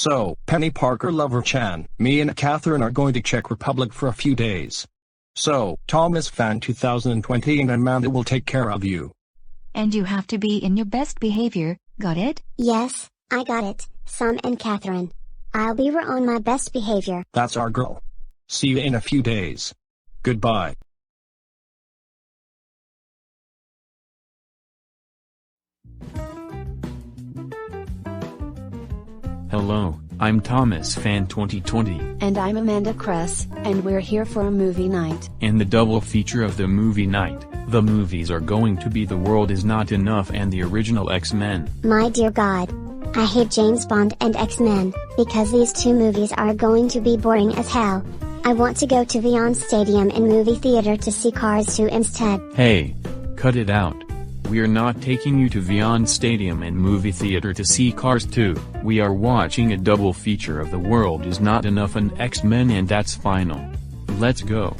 So, Penny Parker Lover-chan, me and Catherine are going to Czech Republic for a few days. So, Thomas Fan 2020 and Amanda will take care of you. And you have to be in your best behavior, got it? Yes, I got it, Sam and Catherine. I'll be on my best behavior. That's our girl. See you in a few days. Goodbye. Hello, I'm Thomas Fan 2020. And I'm Amanda Cress, and we're here for a movie night. And the double feature of the movie night, the movies are going to be The World Is Not Enough and the original X-Men. My dear God. I hate James Bond and X-Men, because these two movies are going to be boring as hell. I want to go to Vyond Stadium and movie theater to see Cars 2 instead. Hey, cut it out. We're not taking you to Vyond Stadium and movie theater to see Cars 2. We are watching a double feature of The World Is Not Enough and X-Men, and that's final. Let's go.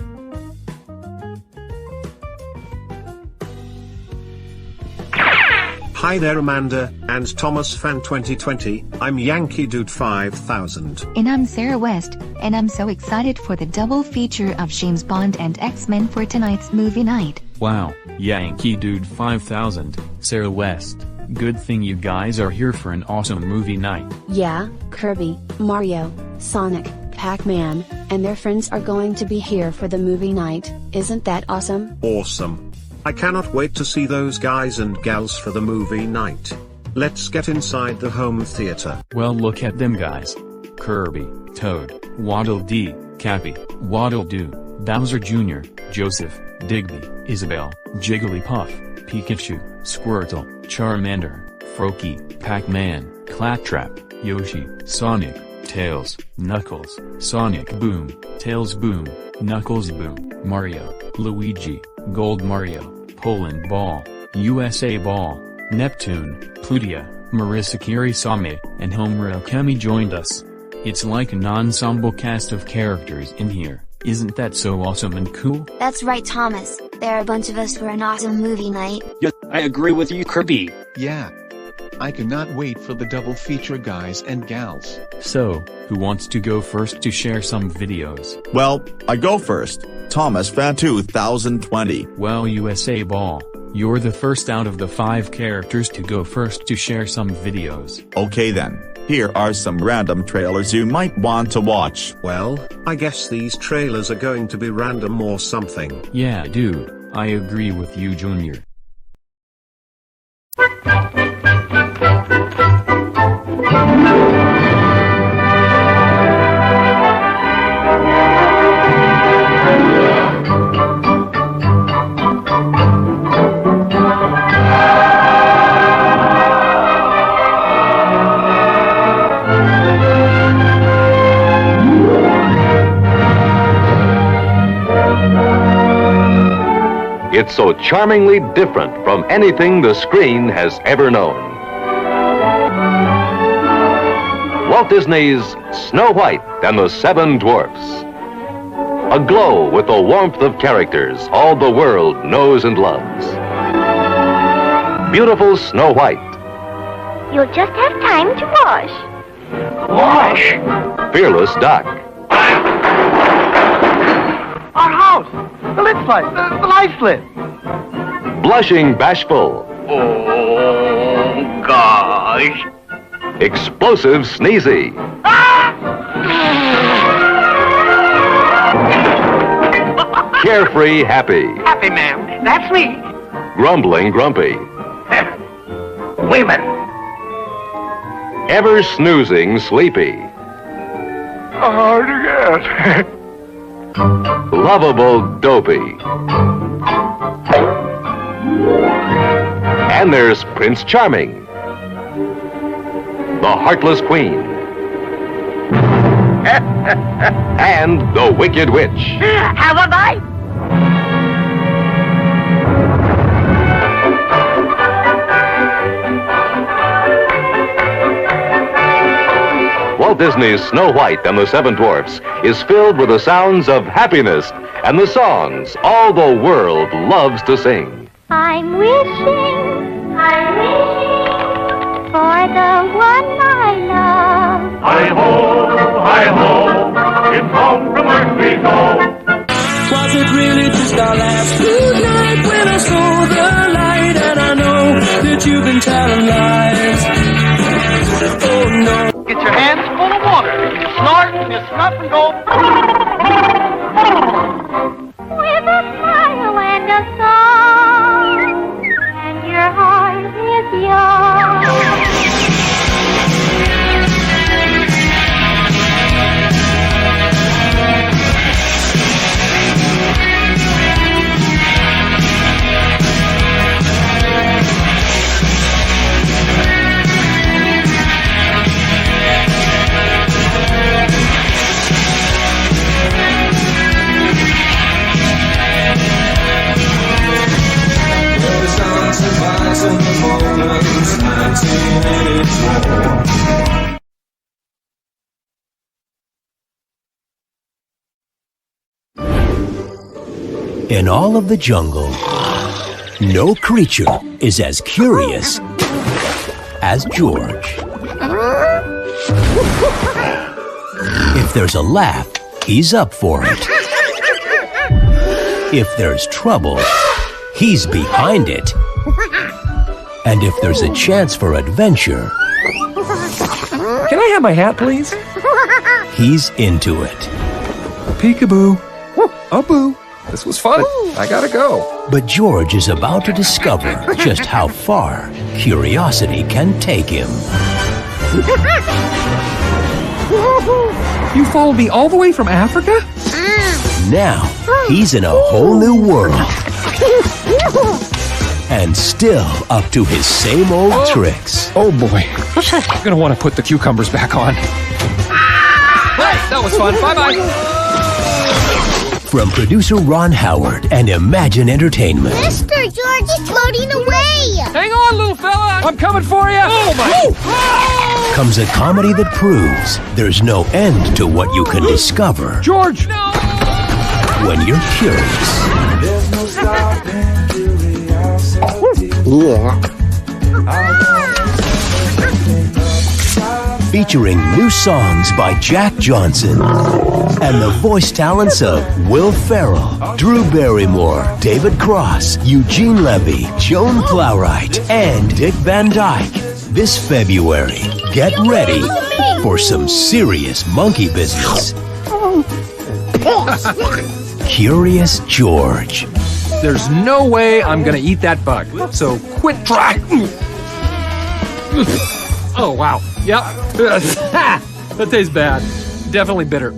Hi there Amanda, and Thomas Fan 2020, I'm Yankee Dude 5000. And I'm Sarah West, and I'm so excited for the double feature of James Bond and X-Men for tonight's movie night. Wow, Yankee Dude 5000, Sarah West, good thing you guys are here for an awesome movie night. Yeah, Kirby, Mario, Sonic, Pac-Man, and their friends are going to be here for the movie night. Isn't that awesome? Awesome. I cannot wait to see those guys and gals for the movie night. Let's get inside the home theater. Well, look at them guys. Kirby, Toad, Waddle Dee, Cappy, Waddle Doo, Bowser Jr., Joseph, Digby, Isabelle, Jigglypuff, Pikachu, Squirtle, Charmander, Froakie, Pac-Man, Claptrap, Yoshi, Sonic, Tails, Knuckles, Sonic Boom, Tails Boom, Knuckles Boom, Mario, Luigi, Gold Mario, Poland Ball, USA Ball, Neptune, Plutia, Marissa Kirisame, and Homura Kemi joined us. It's like an ensemble cast of characters in here. Isn't that so awesome and cool? That's right, Thomas. There are a bunch of us for an awesome movie night. Yeah, I agree with you, Kirby. Yeah. I cannot wait for the double feature, guys and gals. So, who wants to go first to share some videos? Well, I go first. Thomas Fan 2020. Well, USA Ball, you're the first out of the 5 characters to go first to share some videos. Okay then, here are some random trailers you might want to watch. Well, I guess these trailers are going to be random or something. Yeah dude, I agree with you Junior. It's so charmingly different from anything the screen has ever known. Walt Disney's Snow White and the Seven Dwarfs. Aglow with the warmth of characters all the world knows and loves. Beautiful Snow White. You'll just have time to wash. Wash! Fearless Doc. Our house! The lid slide! The light slid! Blushing Bashful. Oh, gosh! Explosive Sneezy. Carefree Happy. Happy, ma'am. That's me. Grumbling Grumpy. Women. Ever snoozing Sleepy. Hard to get. Lovable Dopey. And there's Prince Charming. The Heartless Queen. And the Wicked Witch. Have a bite? Walt Disney's Snow White and the Seven Dwarfs is filled with the sounds of happiness and the songs all the world loves to sing. I'm wishing for the one I love. Hi-ho, it's home from work we go. Was it really just our last good night when I saw the light? And I know that you've been telling lies. Oh no. Get your hands full of water. You snort and you snuff and go. With a smile and a song, and your heart is young. In all of the jungle, no creature is as curious as George. If there's a laugh, he's up for it. If there's trouble, he's behind it. And if there's a chance for adventure, can I have my hat, please? He's into it. Peekaboo. Oh, boo. This was fun. I gotta go. But George is about to discover just how far curiosity can take him. You followed me all the way from Africa? Now, he's in a whole new world. And still up to his same old tricks. Oh boy. I'm gonna want to put the cucumbers back on. Hey, that was fun. Bye-bye. From producer Ron Howard and Imagine Entertainment. Mr. George is floating away. Hang on, little fella. I'm coming for you. Oh, my. Comes a comedy that proves there's no end to what you can discover. George! No! When you're curious. There's no stopping curiosity. Featuring new songs by Jack Johnson and the voice talents of Will Ferrell, Drew Barrymore, David Cross, Eugene Levy, Joan Plowright, and Dick Van Dyke. This February, get ready for some serious monkey business. Curious George. There's no way I'm gonna eat that bug, so quit trying. Oh, wow. Yep. That tastes bad. Definitely bitter.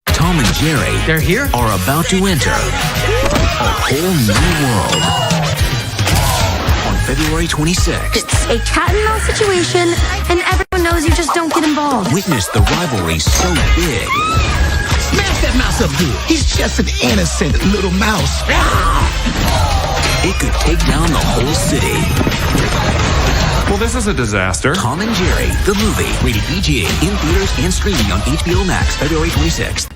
Tom and Jerry, they're here, are about to enter a whole new world. On February 26th. It's a cat and mouse situation, and everyone knows you just don't get involved. Witness the rivalry so big. Smash that mouse up good. He's just an innocent little mouse. It could take down the whole city. Well, this is a disaster. Tom and Jerry, the movie, rated PG, in theaters and streaming on HBO Max, February 26th.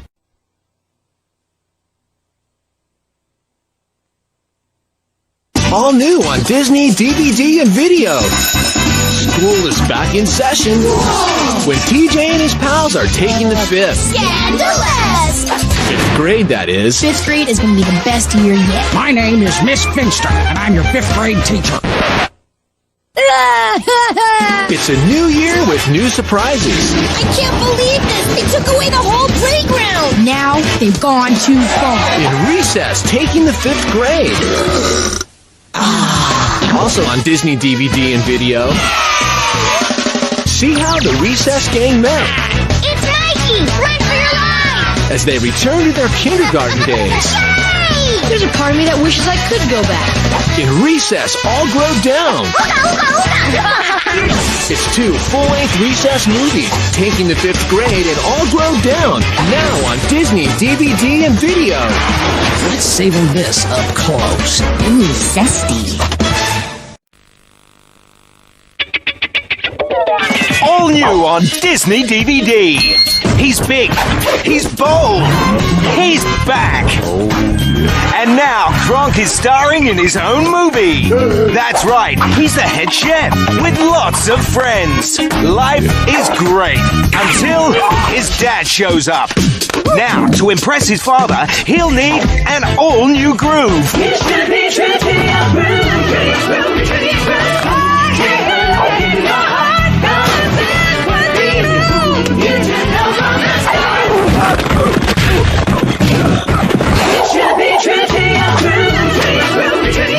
All new on Disney DVD and video. School is back in session when TJ and his pals are taking the fifth. Scandalous! Fifth grade, that is. Fifth grade is going to be the best year yet. My name is Miss Finster, and I'm your fifth grade teacher. It's a new year with new surprises. I can't believe this. They took away the whole playground. Now they've gone too far. In recess, taking the fifth grade. Also on Disney DVD and video. See how the recess gang met. It's Nike! Run for your life! As they return to their kindergarten days. There's a part of me that wishes I could go back. In recess, all grow down. It's two full-length recess movies, taking the fifth grade and all grow down. Now on Disney DVD and video. Let's savor this up close. Ooh, zesty. All new on Disney DVD. He's big. He's bold. He's back. And now Kronk is starring in his own movie. That's right. He's the head chef with lots of friends. Life is great until his dad shows up. Now, to impress his father, he'll need an all-new groove.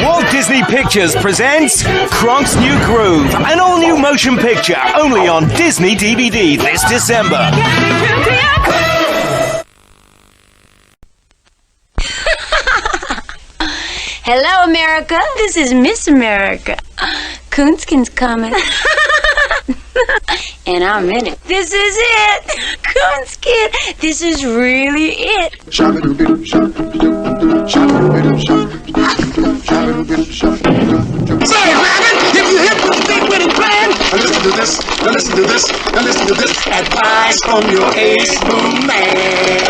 Walt Disney Pictures presents Kronk's New Groove, an all-new motion picture only on Disney DVD this December. Hello, America. This is Miss America. Coonskin's coming. And I'm in it. This is it. Coonskin. This is really it. Say, Rabbit, if you hit the big winning plan, listen to this, listen to this, listen to this advice from your ace boom man.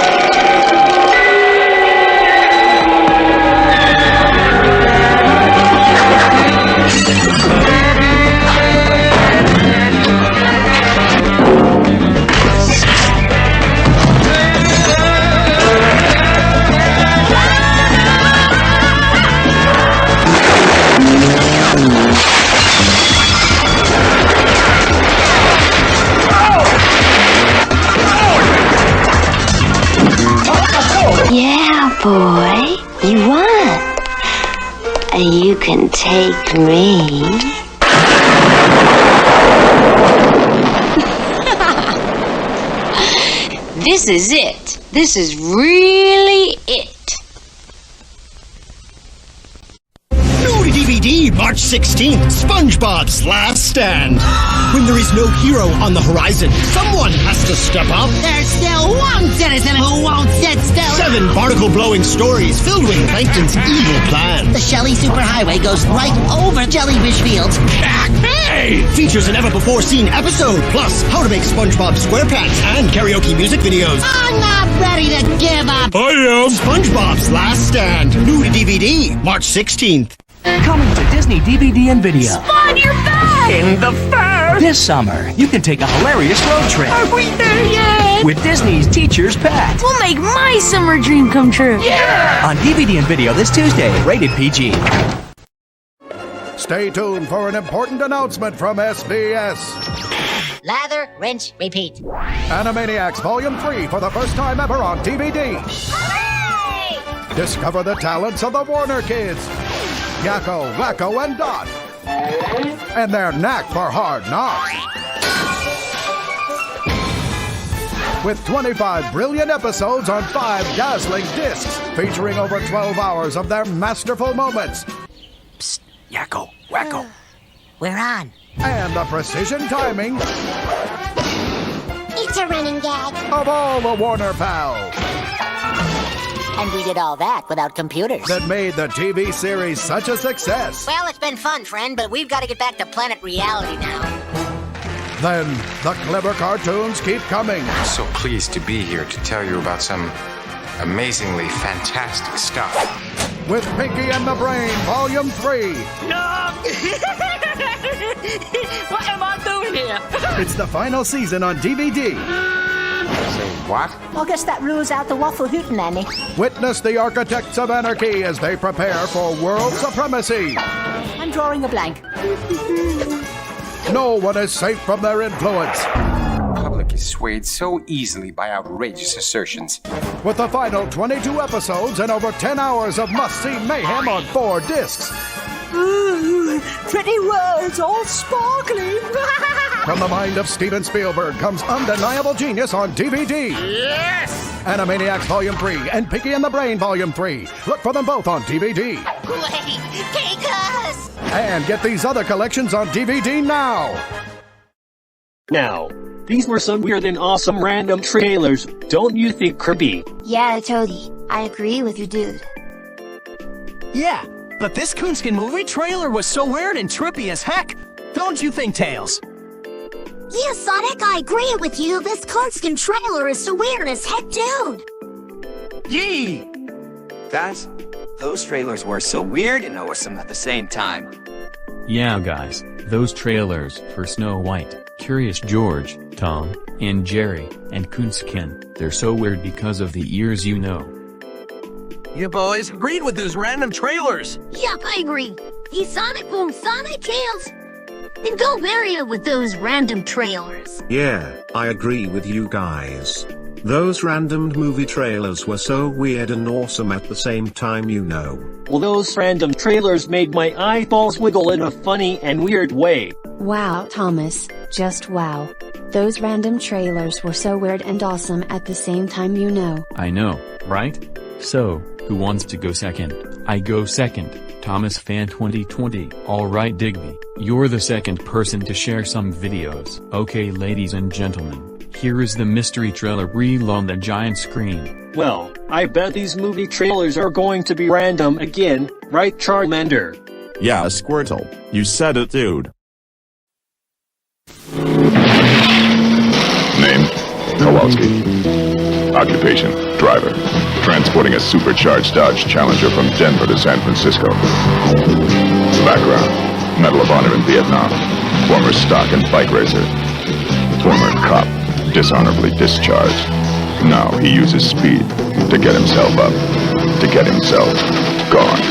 Yeah, boy, you won. You can take me. This is it. This is really it. New to DVD, March 16th, SpongeBob's Last Stand. When there is no hero on the horizon, someone has to step up. There's still one citizen who won't sit still. 7 barnacle-blowing stories filled with Plankton's evil plan. The Shelly Superhighway goes right over Jellyfish Fields. Hey! Features an ever-before-seen episode, plus how to make SpongeBob SquarePants and karaoke music videos. I'm not ready to give up. I am. SpongeBob's Last Stand. New to DVD, March 16th. Coming to Disney DVD and video. Spawn, you're back! In the fair! This summer, you can take a hilarious road trip. Are we there yet? With Disney's Teacher's Pet. We'll make my summer dream come true. Yeah! On DVD and video this Tuesday, rated PG. Stay tuned for an important announcement from SBS. Lather, rinse, repeat. Animaniacs Volume 3 for the first time ever on DVD. Hooray! Discover the talents of the Warner Kids. Yakko, Wacko, and Dot. And their knack for hard knocks. With 25 brilliant episodes on 5 dazzling discs, featuring over 12 hours of their masterful moments. Psst, Yakko, Wacko. We're on. And the precision timing It's a running gag. of all the Warner pals. And we did all that without computers. That made the TV series such a success. Well, it's been fun, friend, but we've got to get back to Planet Reality now. Then the clever cartoons keep coming. I'm so pleased to be here to tell you about some amazingly fantastic stuff. With Pinky and the Brain, Volume 3. No! What am I doing here? It's the final season on DVD. Say what? Well, guess that rules out the waffle hootenanny. Witness the Architects of Anarchy as they prepare for world supremacy. I'm drawing a blank. No one is safe from their influence. The public is swayed so easily by outrageous assertions. With the final 22 episodes and over 10 hours of must-see mayhem on 4 discs. Ooh, pretty words, all sparkling. From the mind of Steven Spielberg comes Undeniable Genius on DVD. Yes! Animaniacs Volume 3 and Pinky and the Brain Volume 3. Look for them both on DVD. Wait, take us! And get these other collections on DVD now. Now, these were some weird and awesome random trailers, don't you think, Kirby? Yeah, Toadie. I agree with you, dude. Yeah, but this Coonskin movie trailer was so weird and trippy as heck. Don't you think, Tails? Yeah, Sonic, I agree with you. This Coonskin trailer is so weird as heck, dude. Yee! Guys, those trailers were so weird and awesome at the same time. Yeah guys, those trailers for Snow White, Curious George, Tom, and Jerry, and Coonskin, they're so weird because of the ears, you know. You boys agreed with those random trailers. Yup, I agree. These Sonic Boom Sonic Tales. And go bury it with those random trailers. Yeah, I agree with you guys. Those random movie trailers were so weird and awesome at the same time, you know. Well, those random trailers made my eyeballs wiggle in a funny and weird way. Wow, Thomas, just wow. Those random trailers were so weird and awesome at the same time, you know. I know, right? So, who wants to go second? I go second. Thomas Fan 2020. Alright Digby, you're the second person to share some videos. Okay ladies and gentlemen, here is the mystery trailer reel on the giant screen. Well, I bet these movie trailers are going to be random again, right Charmander? Yeah, Squirtle. You said it, dude. Name? Kowalski. Occupation? Driver. Transporting a supercharged Dodge Challenger from Denver to San Francisco. Background: Medal of Honor in Vietnam. Former stock and bike racer. Former cop. Dishonorably discharged. Now he uses speed to get himself up. To get himself gone.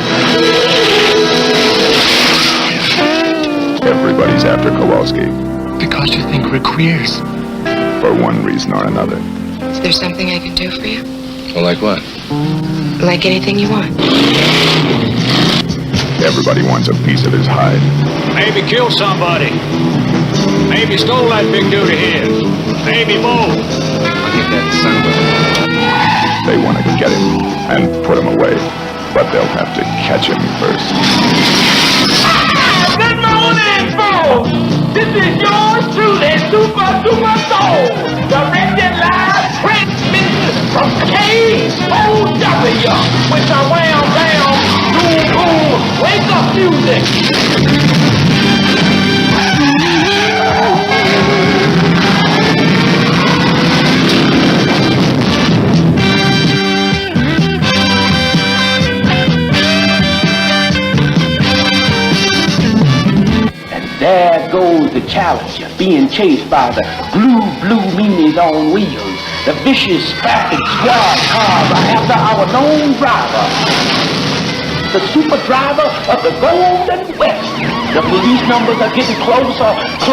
Everybody's after Kowalski. Because you think we're queers. For one reason or another. Is there something I can do for you? Well, like what? Like anything you want. Everybody wants a piece of his hide. Maybe killed somebody. Maybe stole that big dude of his. Maybe both. I'll get that son of a... They want to get him and put him away, but they'll have to catch him first. Good morning, folks! This is yours truly, Soul, directed live transmission from KCPA with the wham bam, boom boom, wake up music. There goes the Challenger, being chased by the blue meanies on wheels. The vicious, traffic squad cars are after our known driver, the super driver of the Golden West. The police numbers are getting closer to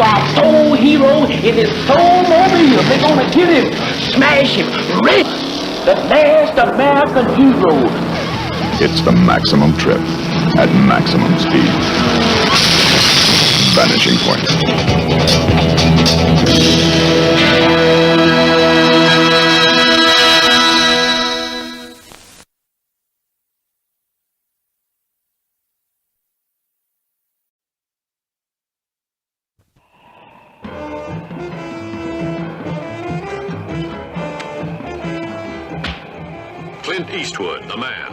our soul hero in his soul mobile. They're gonna get him, smash him, rip the last American hero. It's the maximum trip at maximum speed. Vanishing point. Clint Eastwood, the man.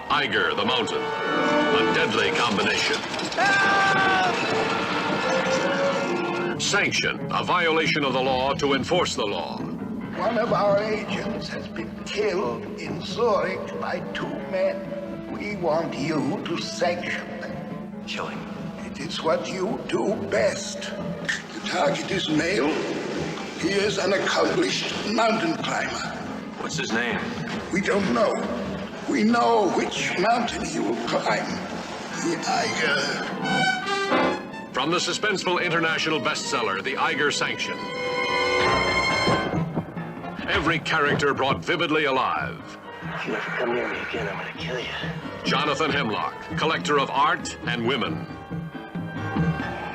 Iger, the mountain. A deadly combination. Sanction, a violation of the law to enforce the law. One of our agents has been killed in Zurich by two men. We want you to sanction them. Kill him. It is what you do best. The target is male. He is an accomplished mountain climber. What's his name? We don't know. We know which mountain he will climb. The Iger. From the suspenseful international bestseller, The Iger Sanction. Every character brought vividly alive. If you ever come near me again, I'm gonna kill you. Jonathan Hemlock, collector of art and women.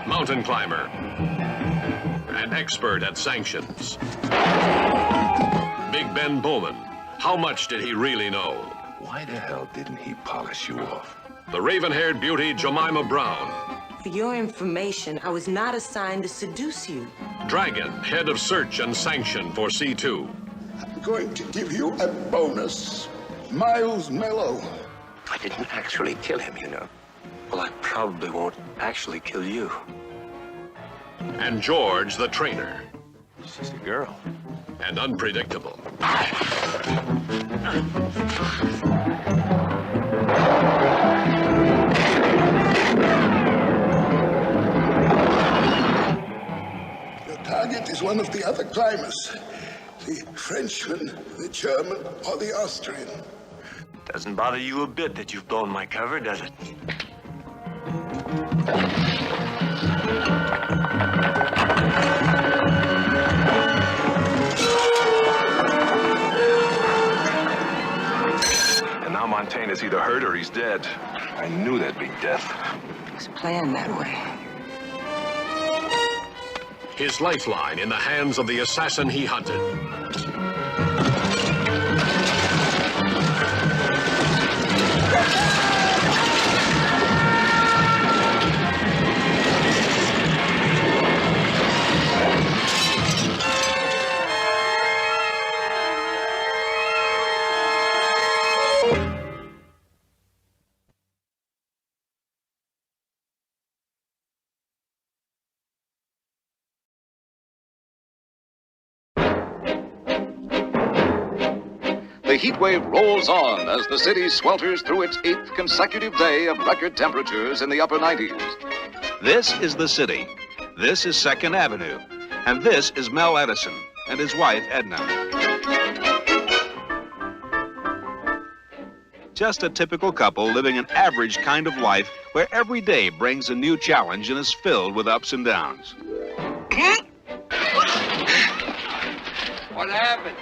Mountain climber. An expert at sanctions. Big Ben Bowman. How much did he really know? Why the hell didn't he polish you off? The raven-haired beauty, Jemima Brown. For your information, I was not assigned to seduce you. Dragon, head of search and sanction for C2. I'm going to give you a bonus. Miles Mellow. I didn't actually kill him, you know. Well, I probably won't actually kill you. And George the trainer. She's just a girl. And unpredictable. Your target is one of the other climbers. The Frenchman, the German, or the Austrian. Doesn't bother you a bit that you've blown my cover, does it? And now Montana's either hurt or he's dead. I knew that'd be death. It was planned that way. His lifeline in the hands of the assassin he hunted. The heat wave rolls on as the city swelters through its 8th consecutive day of record temperatures in the upper 90s. This is the city. This is 2nd Avenue. And this is Mel Edison and his wife, Edna. Just a typical couple living an average kind of life where every day brings a new challenge and is filled with ups and downs. What happened?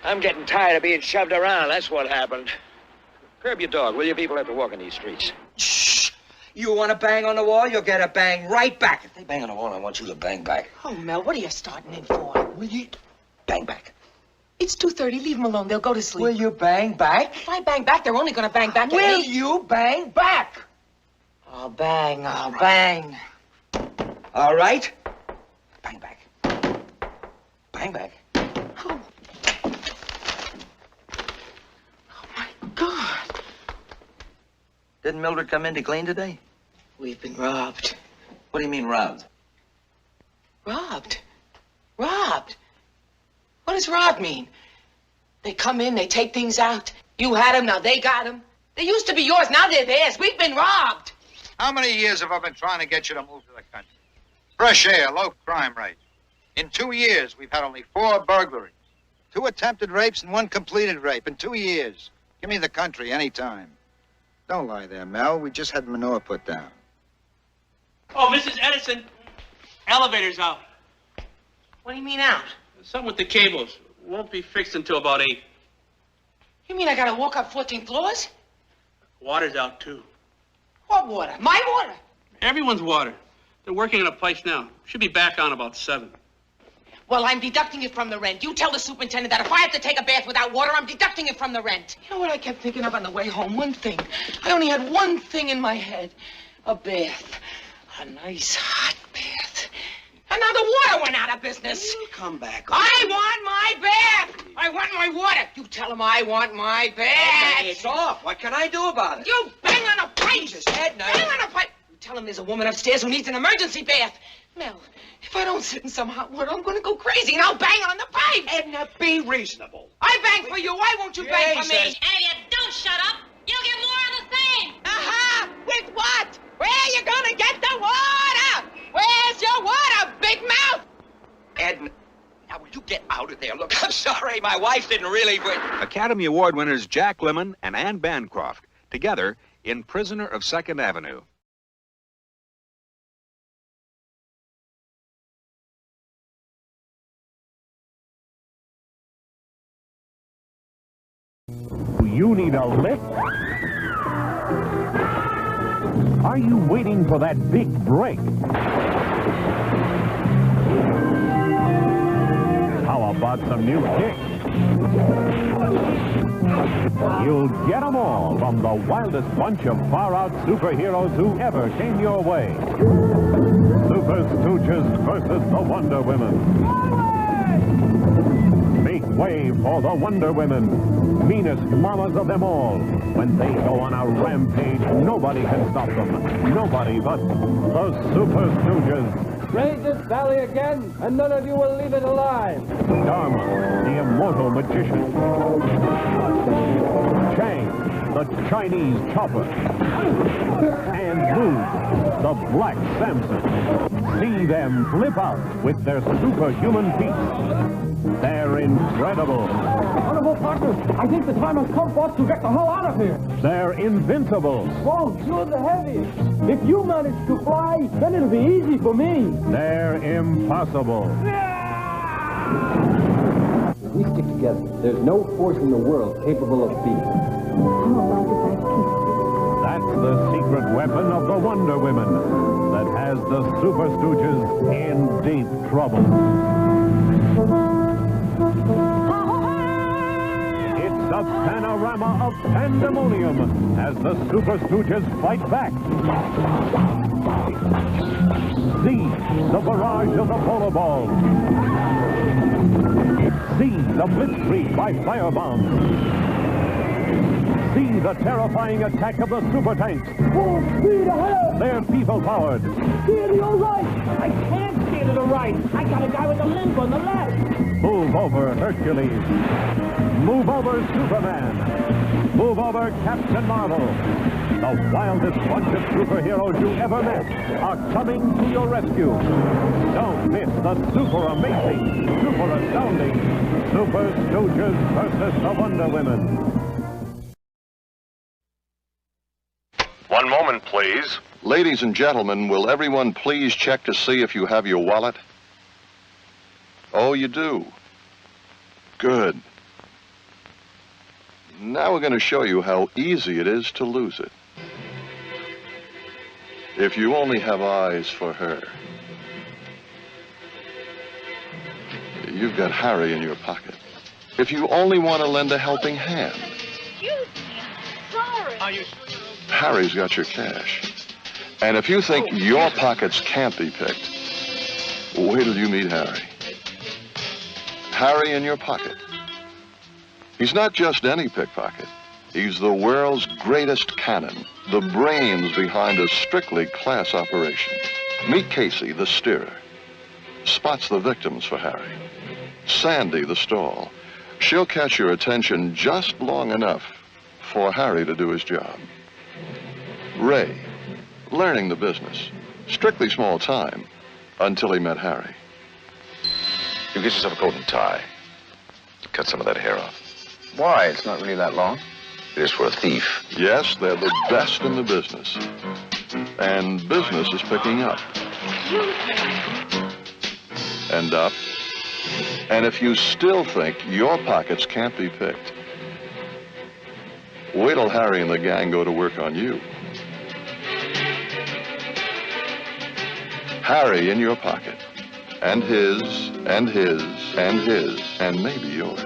I'm getting tired of being shoved around. That's what happened. Curb your dog, will you? People have to walk in these streets. Shh! You want to bang on the wall, you'll get a bang right back. If they bang on the wall, I want you to bang back. Oh, Mel, what are you starting in for? Will you bang back? It's 2:30. Leave them alone. They'll go to sleep. Will you bang back? If I bang back, they're only going to bang back at me. Will you bang back? I'll bang. I'll bang. All right. Bang back. Bang back. Oh. God. Didn't Mildred come in to clean today? We've been robbed. What do you mean robbed? Robbed? Robbed? What does robbed mean? They come in, they take things out. You had them, now they got them. They used to be yours, now they're theirs. We've been robbed. How many years have I been trying to get you to move to the country? Fresh air, low crime rate. In 2 years, we've had only 4 burglaries, 2 attempted rapes, and 1 completed rape in 2 years. Give me the country anytime. Don't lie there, Mel. We just had manure put down. Oh, Mrs. Edison, elevator's out. What do you mean out? Something with the cables. Won't be fixed until about 8. You mean I gotta walk up 14 floors? Water's out, too. What water? My water? Everyone's water. They're working on a place now. Should be back on about 7. Well, I'm deducting it from the rent. You tell the superintendent that if I have to take a bath without water, I'm deducting it from the rent. You know what I kept thinking of on the way home? One thing. I only had one thing in my head. A bath. A nice hot bath. And now the water went out of business. You'll come back. I want my bath. I want my water. You tell him I want my bath. Okay, it's off. What can I do about it? You bang on a pipe. Jesus, Edna. Bang on a pipe. You tell him there's a woman upstairs who needs an emergency bath. Mel, if I don't sit in some hot water, I'm going to go crazy and I'll bang on the pipe. Edna, be reasonable. I bang for you. Why won't you bang for me? And if you don't shut up, you'll get more of the same. Aha! With what? Where are you going to get the water? Where's your water, big mouth? Edna, now will you get out of there? Look, I'm sorry, my wife didn't really... Academy Award winners Jack Lemmon and Anne Bancroft, together in Prisoner of 2nd Avenue. You need a lift? Are you waiting for that big break? How about some new kicks? You'll get them all from the wildest bunch of far-out superheroes who ever came your way. Super Stooges versus the Wonder Women. Make way for the Wonder Women, meanest mamas of them all. When they go on a rampage, nobody can stop them. Nobody but the Super Stooges. Raid this valley again, and none of you will leave it alive. Dharma, the immortal magician. Chang, the Chinese chopper. And Lu, the Black Samson. See them flip out with their superhuman feats. They're incredible. Honorable partners, I think the time has come for us to get the hell out of here. They're invincible. Whoa, you're the heaviest. If you manage to fly, then it'll be easy for me. They're impossible. If we stick together, there's no force in the world capable of beating. That's the secret weapon of the Wonder Women that has the Super Stooges in deep trouble. It's a panorama of pandemonium as the Super Stooges fight back. See the barrage of the polar balls. See the blitzkrieg by firebombs. See the terrifying attack of the super tanks. Full speed ahead! They're people-powered. Steer to your right! I can't steer to the right! I got a guy with a limp on the left! Move over, Hercules. Move over, Superman. Move over, Captain Marvel. The wildest bunch of superheroes you ever met are coming to your rescue. Don't miss the super amazing, super astounding Super Stooges versus the Wonder Women. One moment, please. Ladies and gentlemen, will everyone please check to see if you have your wallet? Oh, you do? Good. Now we're going to show you how easy it is to lose it. If you only have eyes for her. You've got Harry in your pocket. If you only want to lend a helping hand. Excuse me, I'm sorry. Are you sure? Harry's got your cash. And if you think your pockets can't be picked, wait till you meet Harry. Harry in your pocket. He's not just any pickpocket. He's the world's greatest cannon, the brains behind a strictly class operation. Meet Casey, the steerer. Spots the victims for Harry. Sandy, the stall. She'll catch your attention just long enough for Harry to do his job. Ray, learning the business. Strictly small time, until he met Harry. You get yourself a coat and tie. Cut some of that hair off. Why? It's not really that long. It is for a thief. Yes, they're the best in the business. And business is picking up. And up. And if you still think your pockets can't be picked, wait till Harry and the gang go to work on you. Harry in your pocket. And his, and his, and his, and maybe yours.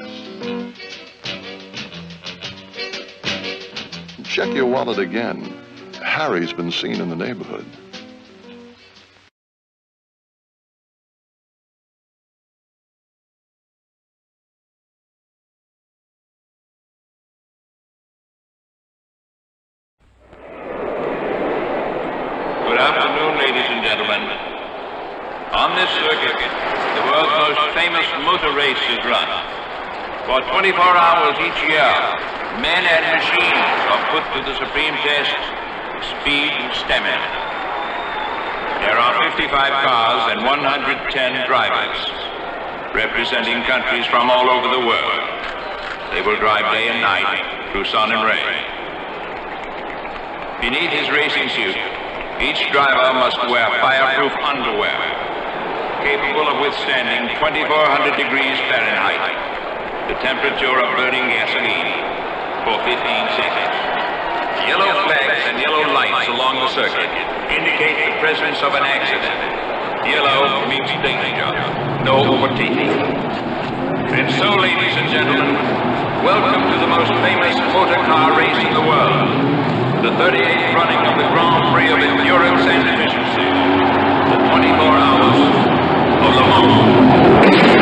Check your wallet again. Harry's been seen in the neighborhood. Good afternoon, ladies and gentlemen. On this circuit, the world's most famous motor race is run. For 24 hours each year, men and machines are put to the supreme test, speed and stamina. There are 55 cars and 110 drivers, representing countries from all over the world. They will drive day and night through sun and rain. Beneath his racing suit, each driver must wear fireproof underwear, capable of withstanding 2,400 degrees Fahrenheit, the temperature of burning gasoline, for 15 seconds. Yellow flags and yellow lights along the circuit indicate the presence of an accident. Yellow means danger, no overtaking. And so, ladies and gentlemen, welcome to the most famous motor car race in the world, the 38th running of the Grand Prix of Endurance and Efficiency, the 24 hours of Le Mans.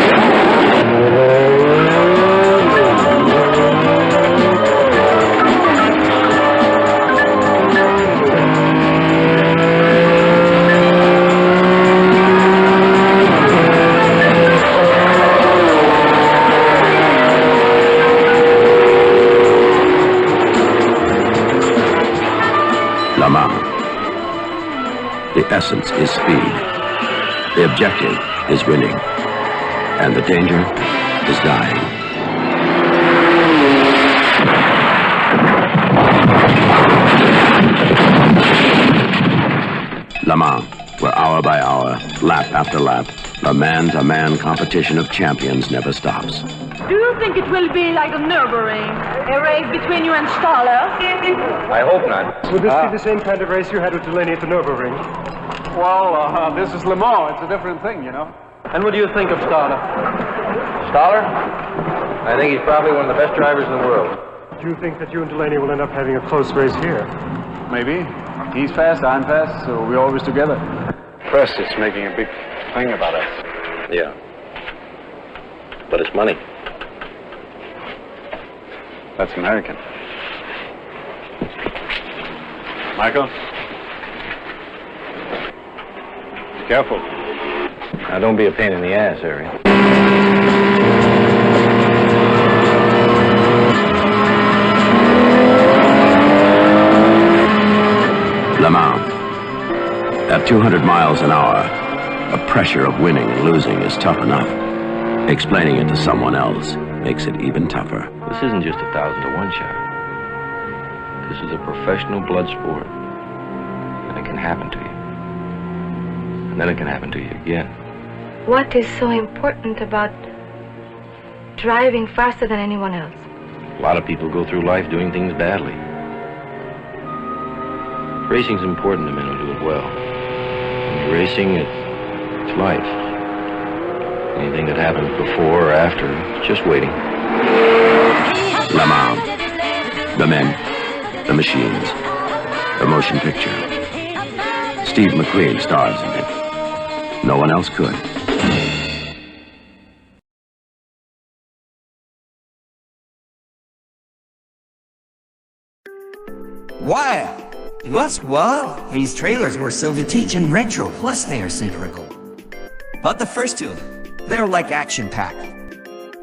The essence is speed. The objective is winning. And the danger is dying. Le Mans, where hour by hour, lap after lap, the man-to-man competition of champions never stops. Do you think it will be like a Nürburgring? A race between you and Staller? I hope not. Would this be the same kind of race you had with Delaney at the Nürburgring? Well, this is Le Mans. It's a different thing, you know. And what do you think of Staller? Staller? I think he's probably one of the best drivers in the world. Do you think that you and Delaney will end up having a close race here? Maybe. He's fast, I'm fast, so we're always together. Cress is making a big thing about us. Yeah. But it's money. That's American. Michael? Be careful. Now, don't be a pain in the ass, Harry. Le Mans. At 200 miles an hour, the pressure of winning and losing is tough enough. Explaining it to someone else makes it even tougher. This isn't just a 1,000-to-1 shot. This is a professional blood sport. And it can happen to you. And then it can happen to you again. What is so important about driving faster than anyone else? A lot of people go through life doing things badly. Racing's important to men who do it well. When you're racing, it's life. Anything that happens before or after, it's just waiting. Le Mans. The men, the machines, the motion picture. Steve McQueen stars in it. No one else could. Wow! Well, these trailers were so to teach in retro, plus they are satirical. But the first two, they're like action-packed.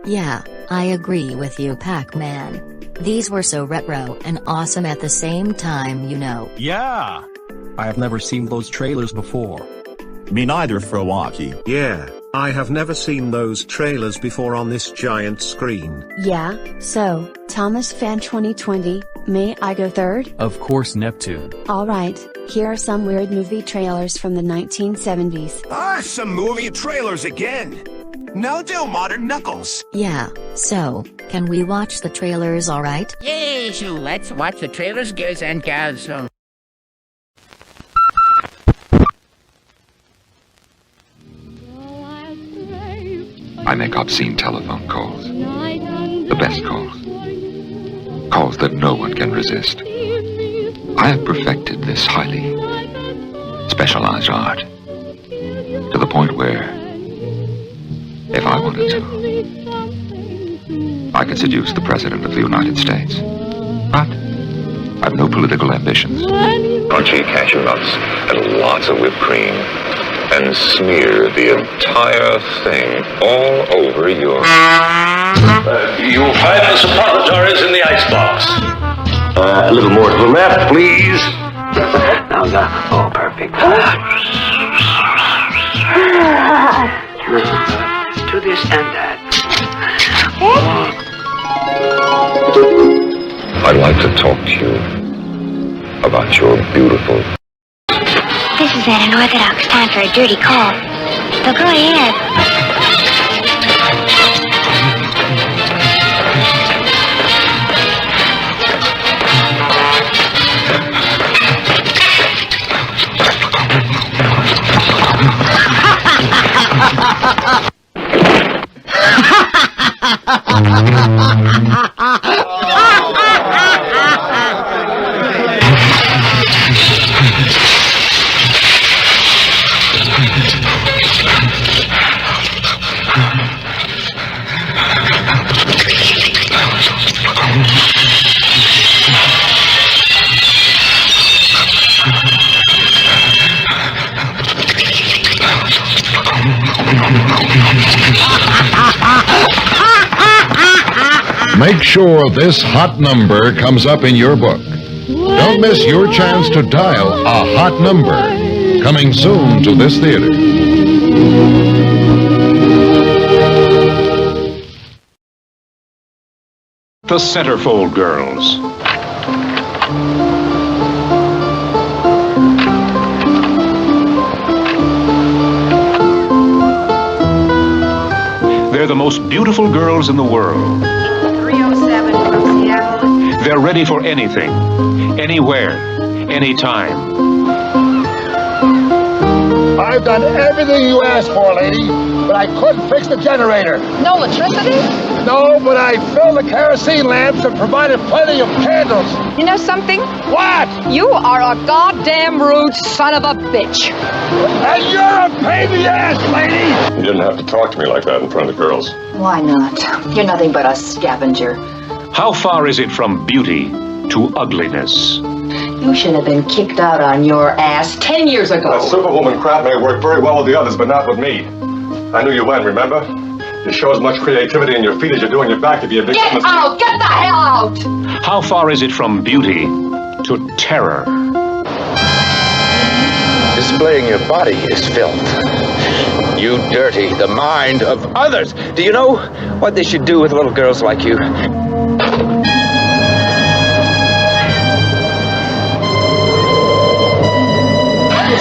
Yeah, I agree with you, Pac-Man. These were so retro and awesome at the same time, you know. Yeah! I have never seen those trailers before. Me neither, Frowaki. Yeah, I have never seen those trailers before on this giant screen. Yeah, so, Thomas Fan 2020, may I go third? Of course, Neptune. Alright, here are some weird movie trailers from the 1970s. Some movie trailers again! Now do Modern Knuckles! Yeah, so, can we watch the trailers alright? Yes, let's watch the trailers, girls and gals. I make obscene telephone calls. The best calls. Calls that no one can resist. I have perfected this highly specialized art to the point where, if I wanted to, I could seduce the President of the United States. But I've no political ambitions. Crunchy cashew nuts and lots of whipped cream. And smear the entire thing all over your... You'll find the suppositories in the icebox. A little more to the left, please. Now the... Oh, perfect. To this and that. I'd like to talk to you about your beautiful... This is an unorthodox time for a dirty call. So go ahead. Make sure this hot number comes up in your book. Don't miss your chance to dial a hot number. Coming soon to this theater. The Centerfold Girls. They're the most beautiful girls in the world. 307 from Seattle. They're ready for anything, anywhere, anytime. I've done everything you asked for, lady, but I couldn't fix the generator. No electricity? No, but I filled the kerosene lamps and provided plenty of candles. You know something? What? You are a goddamn rude son of a bitch. And you're a pain in the ass, lady! You didn't have to talk to me like that in front of the girls. Why not? You're nothing but a scavenger. How far is it from beauty to ugliness? You should have been kicked out on your ass 10 years ago. That superwoman crap may work very well with the others, but not with me. I knew you when, remember? You show as much creativity in your feet as you do in your back to be a big... Get out! Get the hell out! How far is it from beauty to terror? Displaying your body is filth. You dirty the mind of others. Do you know what they should do with little girls like you?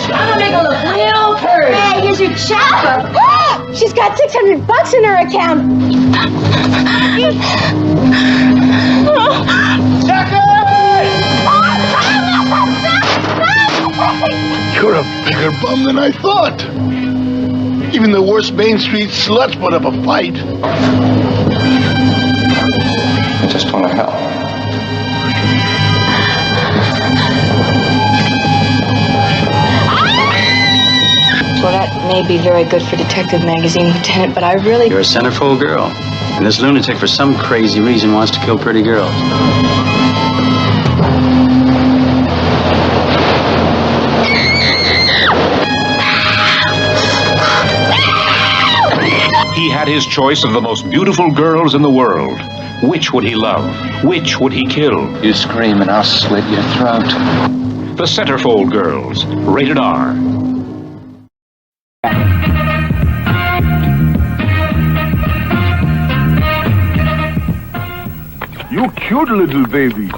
Trying to make her look real pretty. Hey, here's your chopper. She's got $600 in her account. You're a bigger bum than I thought. Even the worst Main Street sluts put up a fight. I just want to help. Well, that may be very good for Detective Magazine, Lieutenant, but I really... You're a centerfold girl, and this lunatic, for some crazy reason, wants to kill pretty girls. He had his choice of the most beautiful girls in the world. Which would he love? Which would he kill? You scream and I'll slit your throat. The Centerfold Girls, rated R. You cute little baby.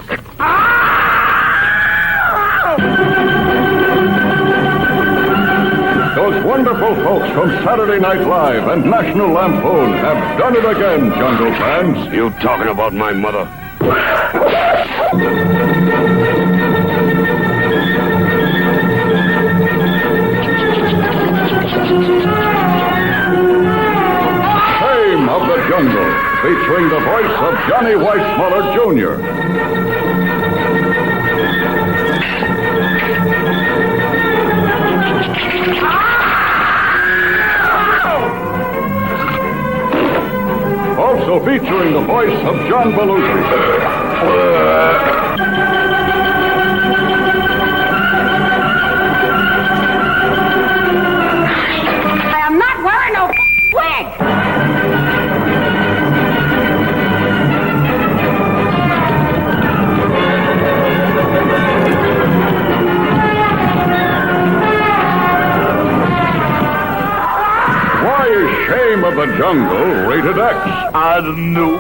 Those wonderful folks from Saturday Night Live and National Lampoon have done it again, Jungle fans. You talking about my mother? Fame of the Jungle, featuring the voice of Johnny Weissmuller Jr. Also featuring the voice of John Belushi. I am not wearing no wig! Shame of the Jungle, rated X. I don't know.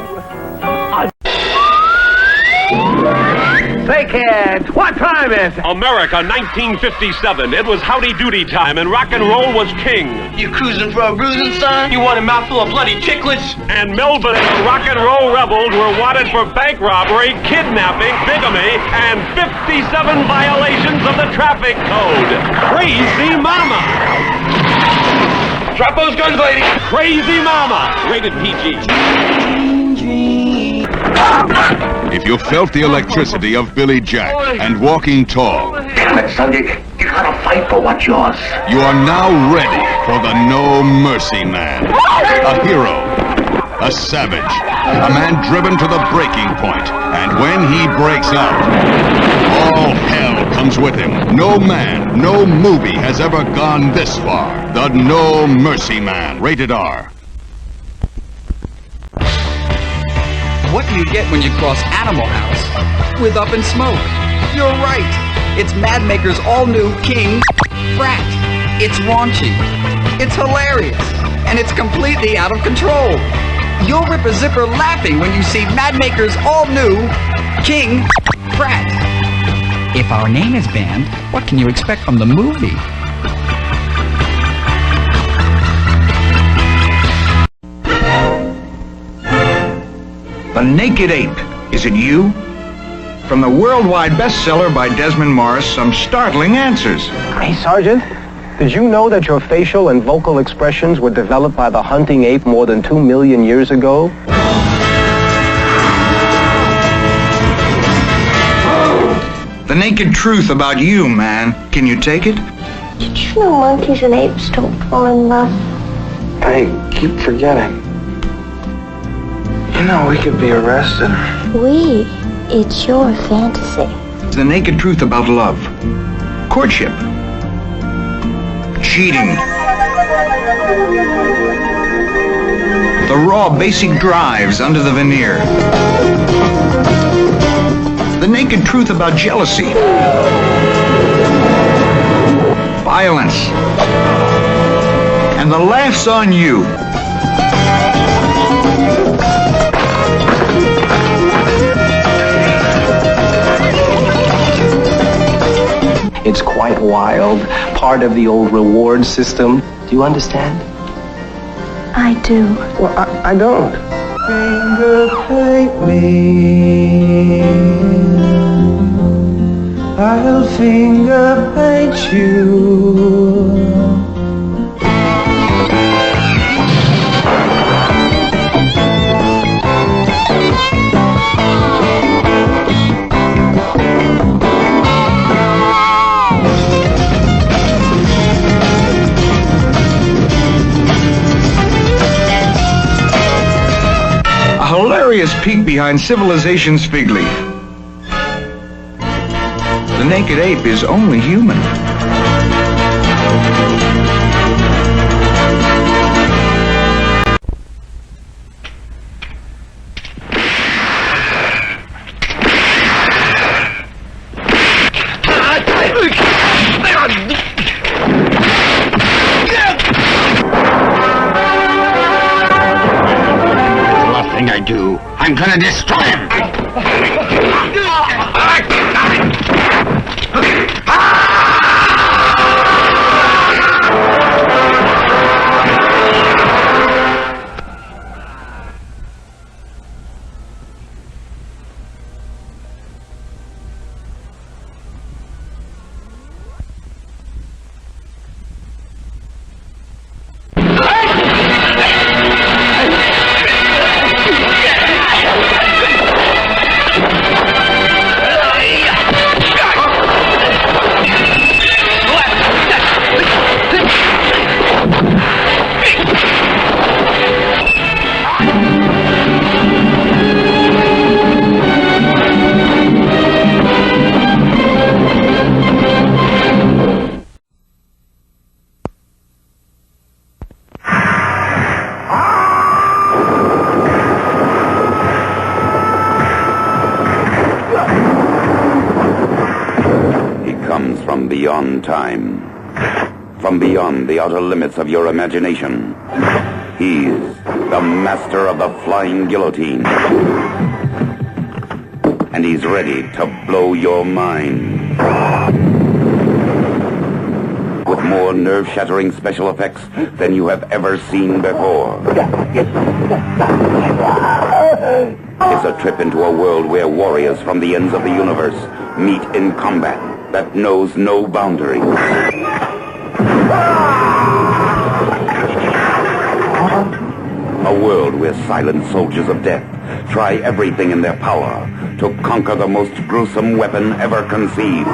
Say, kids, what time is it? America, 1957. It was howdy doody time, and rock and roll was king. You cruising for a bruising, son? You want a mouthful of bloody chicklets? And Melvin and the rock and roll rebels were wanted for bank robbery, kidnapping, bigamy, and 57 violations of the traffic code. Crazy Mama! Drop those guns, lady! Crazy Mama! Rated PG. If you felt the electricity of Billy Jack and Walking Tall, Damn it, son, you gotta fight for what's yours. you are now ready for the No Mercy Man. A hero, a savage, a man driven to the breaking point, and when he breaks out, all hell comes with him. No man, no movie has ever gone this far. The No Mercy Man, rated R. What do you get when you cross Animal House with Up in Smoke? You're right. It's Mad Maker's all-new King Frat. It's raunchy. It's hilarious. And it's completely out of control. You'll rip a zipper laughing when you see Madmaker's all-new King Pratt. If our name is banned, what can you expect from the movie? The Naked Ape. Is it you? From the worldwide bestseller by Desmond Morris, some startling answers. Hey, Sergeant. Did you know that your facial and vocal expressions were developed by the hunting ape more than 2 million years ago? The naked truth about you, man. Can you take it? Did you know monkeys and apes don't fall in love? I keep forgetting. You know, we could be arrested. We? It's your fantasy. The naked truth about love. Courtship. Cheating. The raw, basic drives under the veneer. The naked truth about jealousy. Violence. And the laughs on you. It's quite wild. Part of the old reward system. Do you understand? I do. Well, I don't. Finger paint me. I'll finger paint you. Hilarious peek behind civilization's fig leaf. The naked ape is only human. I'm gonna destroy him! From beyond time, from beyond the outer limits of your imagination. He's the master of the flying guillotine. And he's ready to blow your mind. With more nerve-shattering special effects than you have ever seen before. It's a trip into a world where warriors from the ends of the universe meet in combat that knows no boundaries. A world where silent soldiers of death try everything in their power to conquer the most gruesome weapon ever conceived.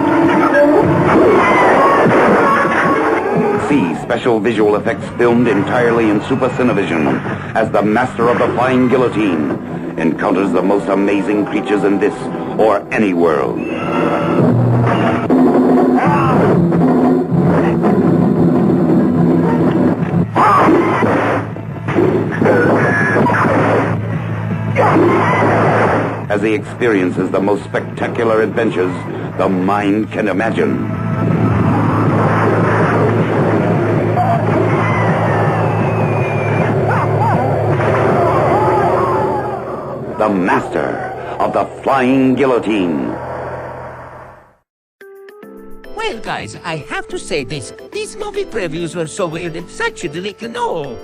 See special visual effects filmed entirely in Super Cinevision as the master of the flying guillotine encounters the most amazing creatures in this or any world. As he experiences the most spectacular adventures the mind can imagine. the master of the flying guillotine. Well, guys, I have to say this. These movie previews were so weird and such a delight. No.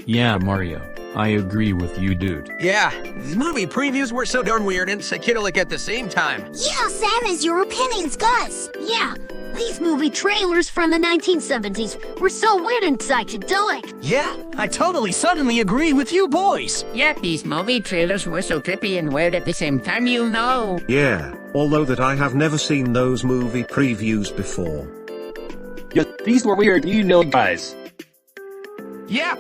Yeah, Mario. I agree with you, dude. Yeah, these movie previews were so darn weird and psychedelic at the same time. Yeah, Sam, as your opinions, Gus. Yeah, these movie trailers from the 1970s were so weird and psychedelic. Yeah, I totally suddenly agree with you boys. Yeah, these movie trailers were so trippy and weird at the same time, you know. Yeah, although that I have never seen those movie previews before. Yeah, these were weird, you know, guys. Yeah.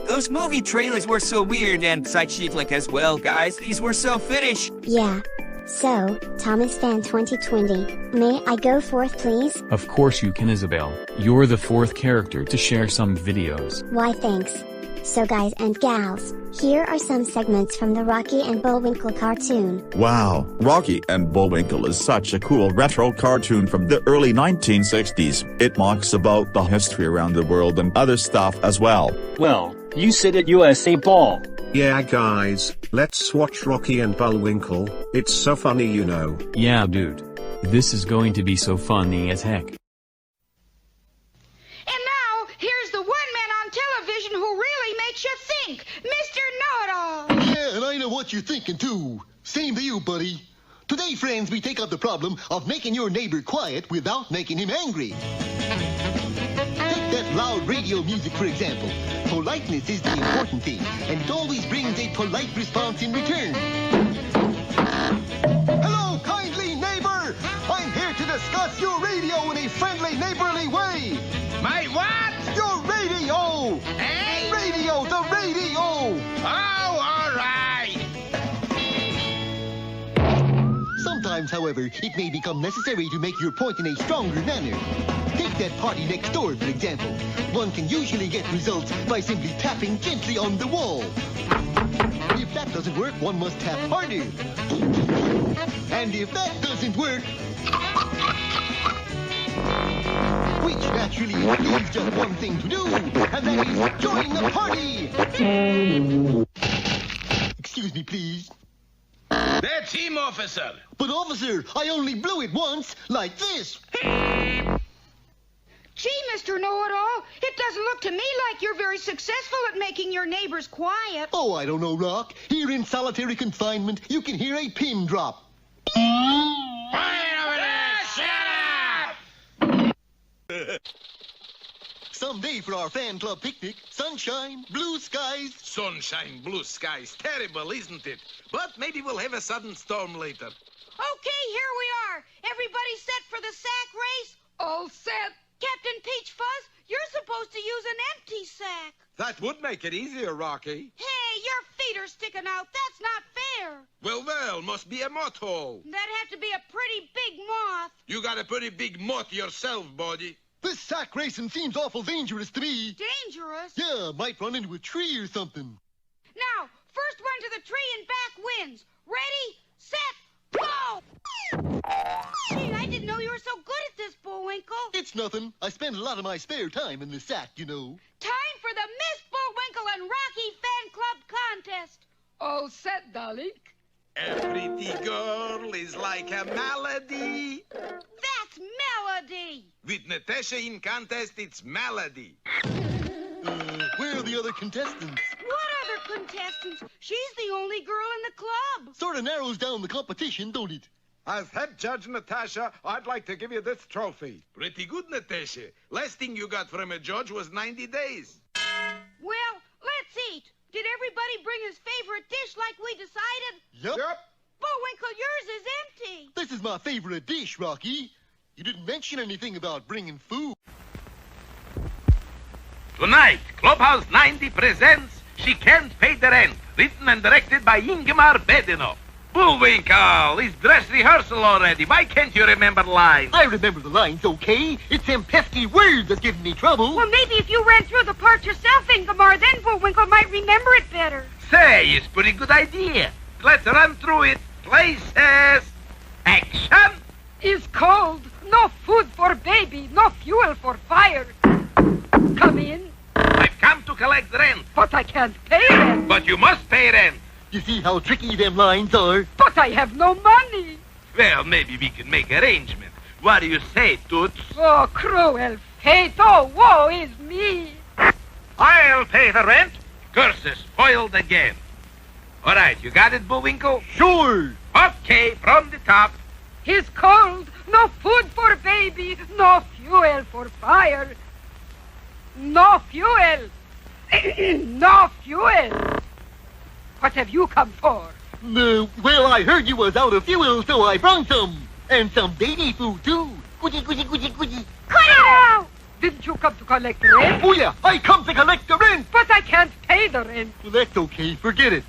Those movie trailers were so weird and psychedelic as well, guys. These were so finish. Yeah. So, Thomas Fan 2020, may I go forth, please? Of course you can, Isabel. You're the fourth character to share some videos. Why, thanks. So guys and gals, here are some segments from the Rocky and Bullwinkle cartoon. Wow, Rocky and Bullwinkle is such a cool retro cartoon from the early 1960s. It talks about the history around the world and other stuff as well. Well, you said it, USA Ball. Yeah guys, let's watch Rocky and Bullwinkle. It's so funny, you know. Yeah, dude. This is going to be so funny as heck. And now, here's the one man on television who really makes you think, Mr. Know-It-All. Yeah, and I know what you're thinking too. Same to you, buddy. Today, friends, we take up the problem of making your neighbor quiet without making him angry. Take that loud radio music, for example. Politeness is the important thing, and it always brings a polite response in return. Hello, kindly neighbor! I'm here to discuss your radio in a friendly, neighborly way. My what? Your radio! Hey? Radio, the radio! Oh, all right. Sometimes, however, it may become necessary to make your point in a stronger manner. Take that party next door, for example. One can usually get results by simply tapping gently on the wall. If that doesn't work, one must tap harder. And if that doesn't work, which naturally leaves just one thing to do, and that is join the party! Excuse me, please. That's him, officer. But officer, I only blew it once, like this. Gee, Mr. Know-It-All, it doesn't look to me like you're very successful at making your neighbors quiet. Oh, I don't know, Rock. Here in solitary confinement, you can hear a pin drop. Quiet over there! Shut up! Someday for our fan club picnic, sunshine, blue skies. Sunshine, blue skies. Terrible, isn't it? But maybe we'll have a sudden storm later. Okay, here we are. Everybody set for the sack race? All set. Captain Peach Fuzz, you're supposed to use an empty sack. That would make it easier, Rocky. Hey, your feet are sticking out. That's not fair. Well, must be a moth hole. That'd have to be a pretty big moth. You got a pretty big moth yourself, buddy. This sack racing seems awful dangerous to me. Dangerous? Yeah, might run into a tree or something. Now, first one to the tree and back wins. Ready, set, go! Gee, I didn't know you were so good at this, Bullwinkle. It's nothing. I spend a lot of my spare time in the sack, you know. Time for the Miss Bullwinkle and Rocky Fan Club contest. All set, darling. A pretty girl is like a melody. That's melody. With Natasha in contest, it's melody. Where are the other contestants? What other contestants? She's the only girl in the club. Sort of narrows down the competition, don't it? As head judge, Natasha, I'd like to give you this trophy. Pretty good, Natasha. Last thing you got from a judge was 90 days. Well, let's eat. Did everybody bring his favorite dish like we decided? Yep. Bullwinkle, yours is empty. This is my favorite dish, Rocky. You didn't mention anything about bringing food. Tonight, Clubhouse 90 presents She Can't Pay the Rent, written and directed by Ingmar Bedinoff. Bullwinkle, is dress rehearsal already. Why can't you remember lines? I remember the lines, okay? It's them pesky words that's giving me trouble. Well, maybe if you ran through the part yourself, Ingmar, then Bullwinkle might remember it better. Say, it's a pretty good idea. Let's run through it. Places. Action. It's cold. No food for baby. No fuel for fire. Come in. I've come to collect rent. But I can't pay rent. But you must pay rent. You see how tricky them lines are? But I have no money. Well, maybe we can make arrangement. What do you say, Toots? Oh, cruel fate. Oh, woe is me. I'll pay the rent. Curses spoiled again. All right, you got it, Bullwinkle? Sure. Okay, from the top. He's cold. No food for baby. No fuel for fire. No fuel. No fuel. What have you come for? Well, I heard you was out of fuel, so I brought some. And some baby food, too. Cut it out! Didn't you come to collect rent? Oh, yeah, I come to collect the rent. But I can't pay the rent. Well, that's okay. Forget it.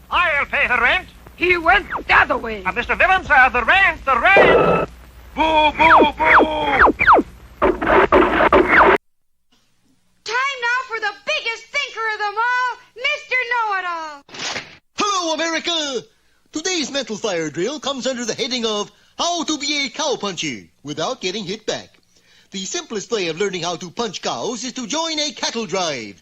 I'll pay the rent. He went the other way. Mr. Villain, sir, the rent, the rent. Boo, boo, boo. Time now for the biggest thinker of them all, Mr. Know-It-All. Hello, America. Today's mental fire drill comes under the heading of How to be a Cowpuncher Without Getting Hit Back. The simplest way of learning how to punch cows is to join a cattle drive.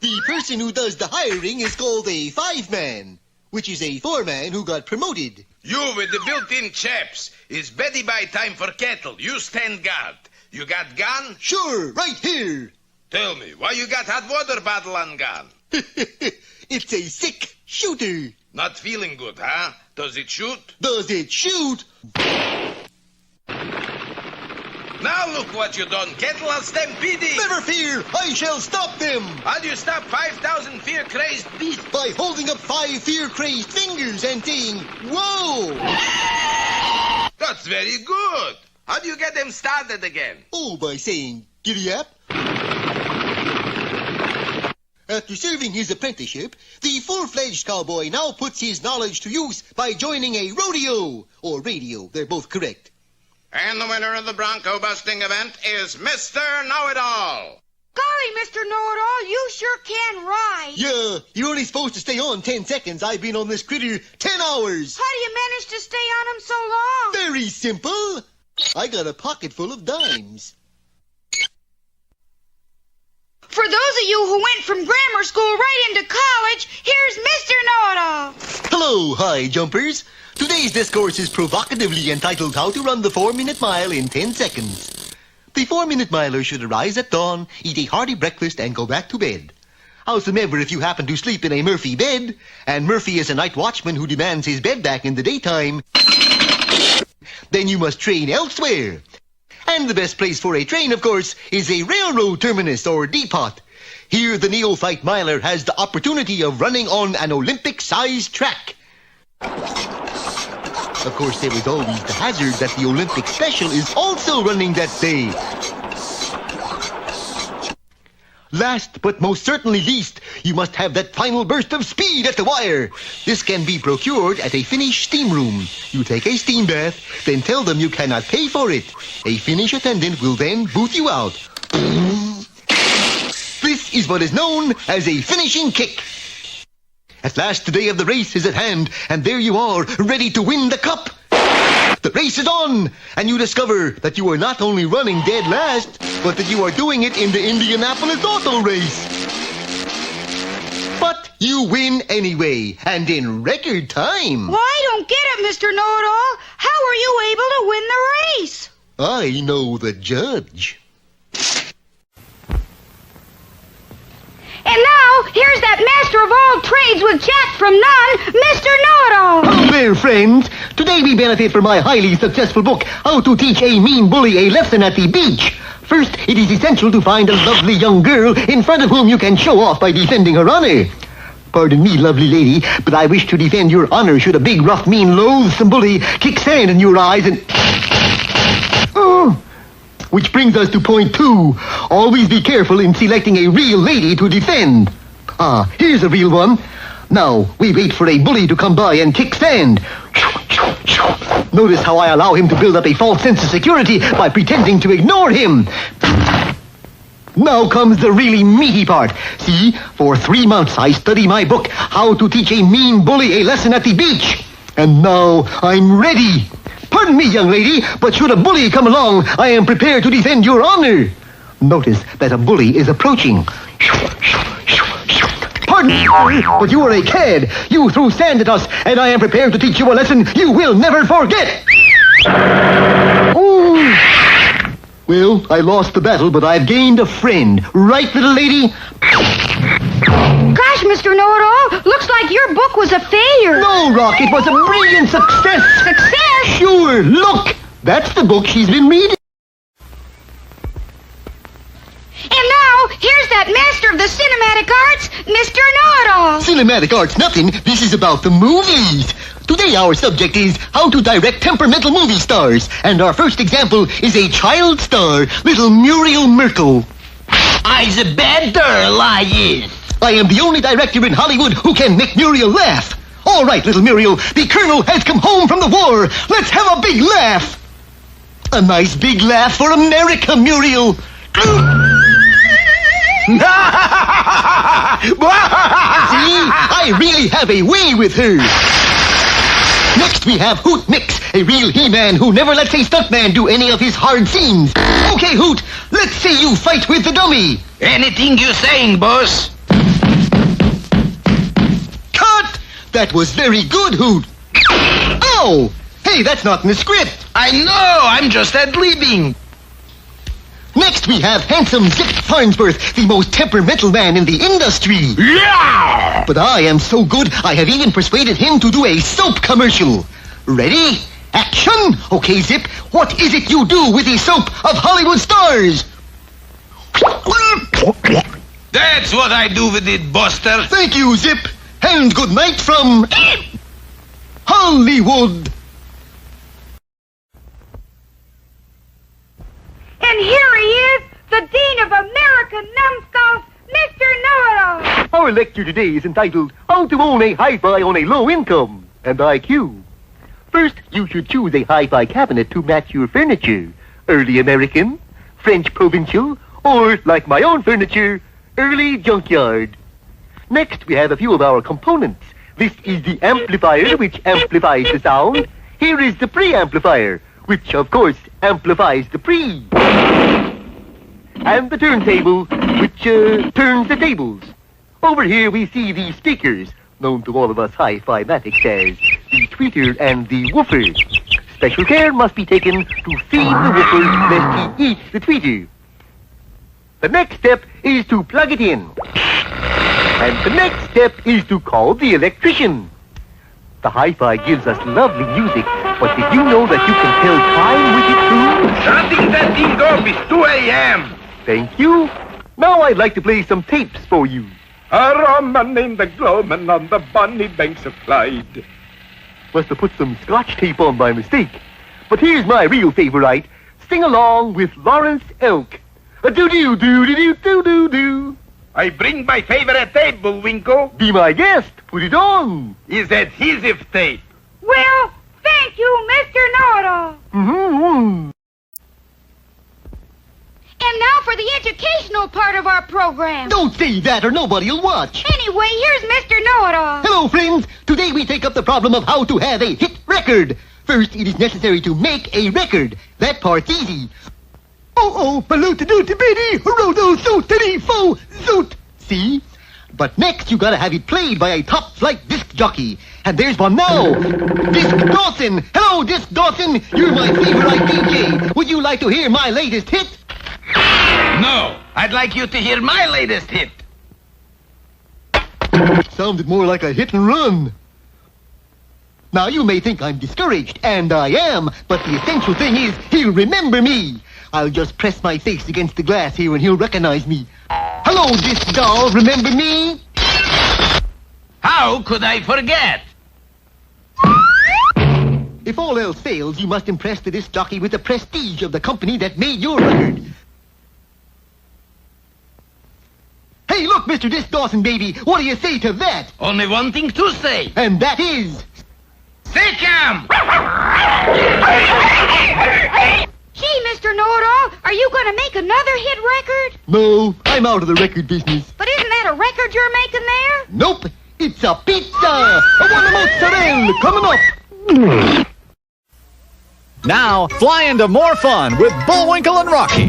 The person who does the hiring is called a five-man, which is a four-man who got promoted. You with the built-in chaps. It's beddy by time for cattle. You stand guard. You got gun? Sure, right here. Tell me, why you got hot water bottle on gun? It's a sick shooter. Not feeling good, huh? Does it shoot? Does it shoot? Now look what you done. Cattle are stampeding. Never fear, I shall stop them. How do you stop 5,000 fear-crazed beasts? By holding up 5 fear-crazed fingers and saying, whoa! That's very good. How do you get them started again? Oh, by saying, giddy-up. After serving his apprenticeship, the full-fledged cowboy now puts his knowledge to use by joining a rodeo, or radio, they're both correct. And the winner of the Bronco-busting event is Mr. Know-It-All. Golly, Mr. Know-It-All, you sure can ride. Yeah, you're only supposed to stay on 10 seconds. I've been on this critter 10 hours. How do you manage to stay on him so long? Very simple. I got a pocket full of dimes. For those of you who went from grammar school right into college, here's Mr. Know-It-All. Hello, high jumpers. Today's discourse is provocatively entitled How to Run the 4-Minute Mile in 10 Seconds. The 4-minute miler should arise at dawn, eat a hearty breakfast, and go back to bed. Howsoever, if you happen to sleep in a Murphy bed, and Murphy is a night watchman who demands his bed back in the daytime, then you must train elsewhere. And the best place for a train, of course, is a railroad terminus or depot. Here, the neophyte miler has the opportunity of running on an Olympic-sized track. Of course, there is always the hazard that the Olympic special is also running that day. Last but most certainly least, you must have that final burst of speed at the wire. This can be procured at a Finnish steam room. You take a steam bath, then tell them you cannot pay for it. A Finnish attendant will then boot you out. This is what is known as a finishing kick. At last, the day of the race is at hand, and there you are, ready to win the cup. The race is on, and you discover that you are not only running dead last, but that you are doing it in the Indianapolis auto race. But you win anyway, and in record time. Well, I don't get it, Mr. Know-It-All. How were you able to win the race? I know the judge. And now, here's that master of all trades with Jack from none, Mr. Know-It-All. Hello there, friends. Today we benefit from my highly successful book, How to Teach a Mean Bully a Lesson at the Beach. First, it is essential to find a lovely young girl in front of whom you can show off by defending her honor. Pardon me, lovely lady, but I wish to defend your honor should a big, rough, mean, loathsome bully kick sand in your eyes and... Which brings us to point 2. Always be careful in selecting a real lady to defend. Here's a real one. Now, we wait for a bully to come by and kick sand. Notice how I allow him to build up a false sense of security by pretending to ignore him. Now comes the really meaty part. See, for 3 months I study my book, How to Teach a Mean Bully a Lesson at the Beach. And now I'm ready. Pardon me, young lady, but should a bully come along, I am prepared to defend your honor. Notice that a bully is approaching. pardon, but you are a cad. You threw sand at us, and I am prepared to teach you a lesson you will never forget. Oh. Well, I lost the battle, but I've gained a friend. Right, little lady? Gosh, Mr. Know-It-All, looks like your book was a failure. No, Rock, it was a brilliant success. Success? Sure, look. That's the book she's been reading. And now, here's that master of the cinematic arts, Mr. Know-It-All. Cinematic arts nothing. This is about the movies. Today our subject is how to direct temperamental movie stars. And our first example is a child star, little Muriel Merkel. I's a bad girl, I is. I am the only director in Hollywood who can make Muriel laugh. All right, little Muriel, the Colonel has come home from the war. Let's have a big laugh. A nice big laugh for America, Muriel. See, I really have a way with her. Next we have Hoot Mix, a real He-Man who never lets a stuntman do any of his hard scenes. Okay, Hoot, let's see you fight with the dummy. Anything you saying, boss? Cut! That was very good, Hoot. Oh! Hey, that's not in the script. I know, I'm just ad-libbing. Next we have handsome Zip Farnsworth, the most temperamental man in the industry. Yeah! But I am so good, I have even persuaded him to do a soap commercial. Ready? Action! Okay, Zip, what is it you do with the soap of Hollywood stars? That's what I do with it, Buster. Thank you, Zip. And good night from Hollywood. And here he is, the Dean of American Numbskulls, Mr. Know-It-All. Our lecture today is entitled How to Own a Hi-Fi on a Low Income and IQ. First, you should choose a hi-fi cabinet to match your furniture. Early American, French Provincial, or, like my own furniture, early junkyard. Next, we have a few of our components. This is the amplifier, which amplifies the sound. Here is the preamplifier, which, of course, amplifies the pre. And the turntable, which turns the tables. Over here we see the speakers, known to all of us hi-fi matics as the tweeter and the woofer. Special care must be taken to feed the woofer lest he eats the tweeter. The next step is to plug it in. And the next step is to call the electrician. The hi-fi gives us lovely music, but did you know that you can tell time with it too? Shutting that thing off, it's 2 a.m. Thank you. Now I'd like to play some tapes for you. A Roman named the Glowman on the bonny banks of Clyde. Must have put some Scotch tape on by mistake. But here's my real favorite. Sing along with Lawrence Elk. A-doo-doo-doo-doo-doo-doo-doo. I bring my favorite tape, Bullwinkle. Be my guest. Put it on. Is adhesive tape. Well, thank you, Mr. Know-It-All. Mm-hmm. And now for the educational part of our program. Don't say that or nobody'll watch. Anyway, here's Mr. Know-It-All. Hello, friends. Today we take up the problem of how to have a hit record. First, it is necessary to make a record. That part's easy. Oh, baloo-ta-doo-ta-bitty, rodo-so-titty-fo, zoot. See? But next, you gotta have it played by a top-flight disc jockey. And there's one now. Disc Dawson. Hello, Disc Dawson. You're my favorite DJ. Would you like to hear my latest hit? No, I'd like you to hear my latest hit. Sounded more like a hit and run. Now, you may think I'm discouraged, and I am, but the essential thing is he'll remember me. I'll just press my face against the glass here and he'll recognize me. Hello, Disc Doll, remember me? How could I forget? If all else fails, you must impress the disc jockey with the prestige of the company that made your record. Hey, look, Mr. Disc Dawson, baby, what do you say to that? Only one thing to say. And that is... Sick him! Gee, Mr. Know-It-All, are you going to make another hit record? No, I'm out of the record business. But isn't that a record you're making there? Nope, it's a pizza! A one mozzarella coming up! Now, fly into more fun with Bullwinkle and Rocky.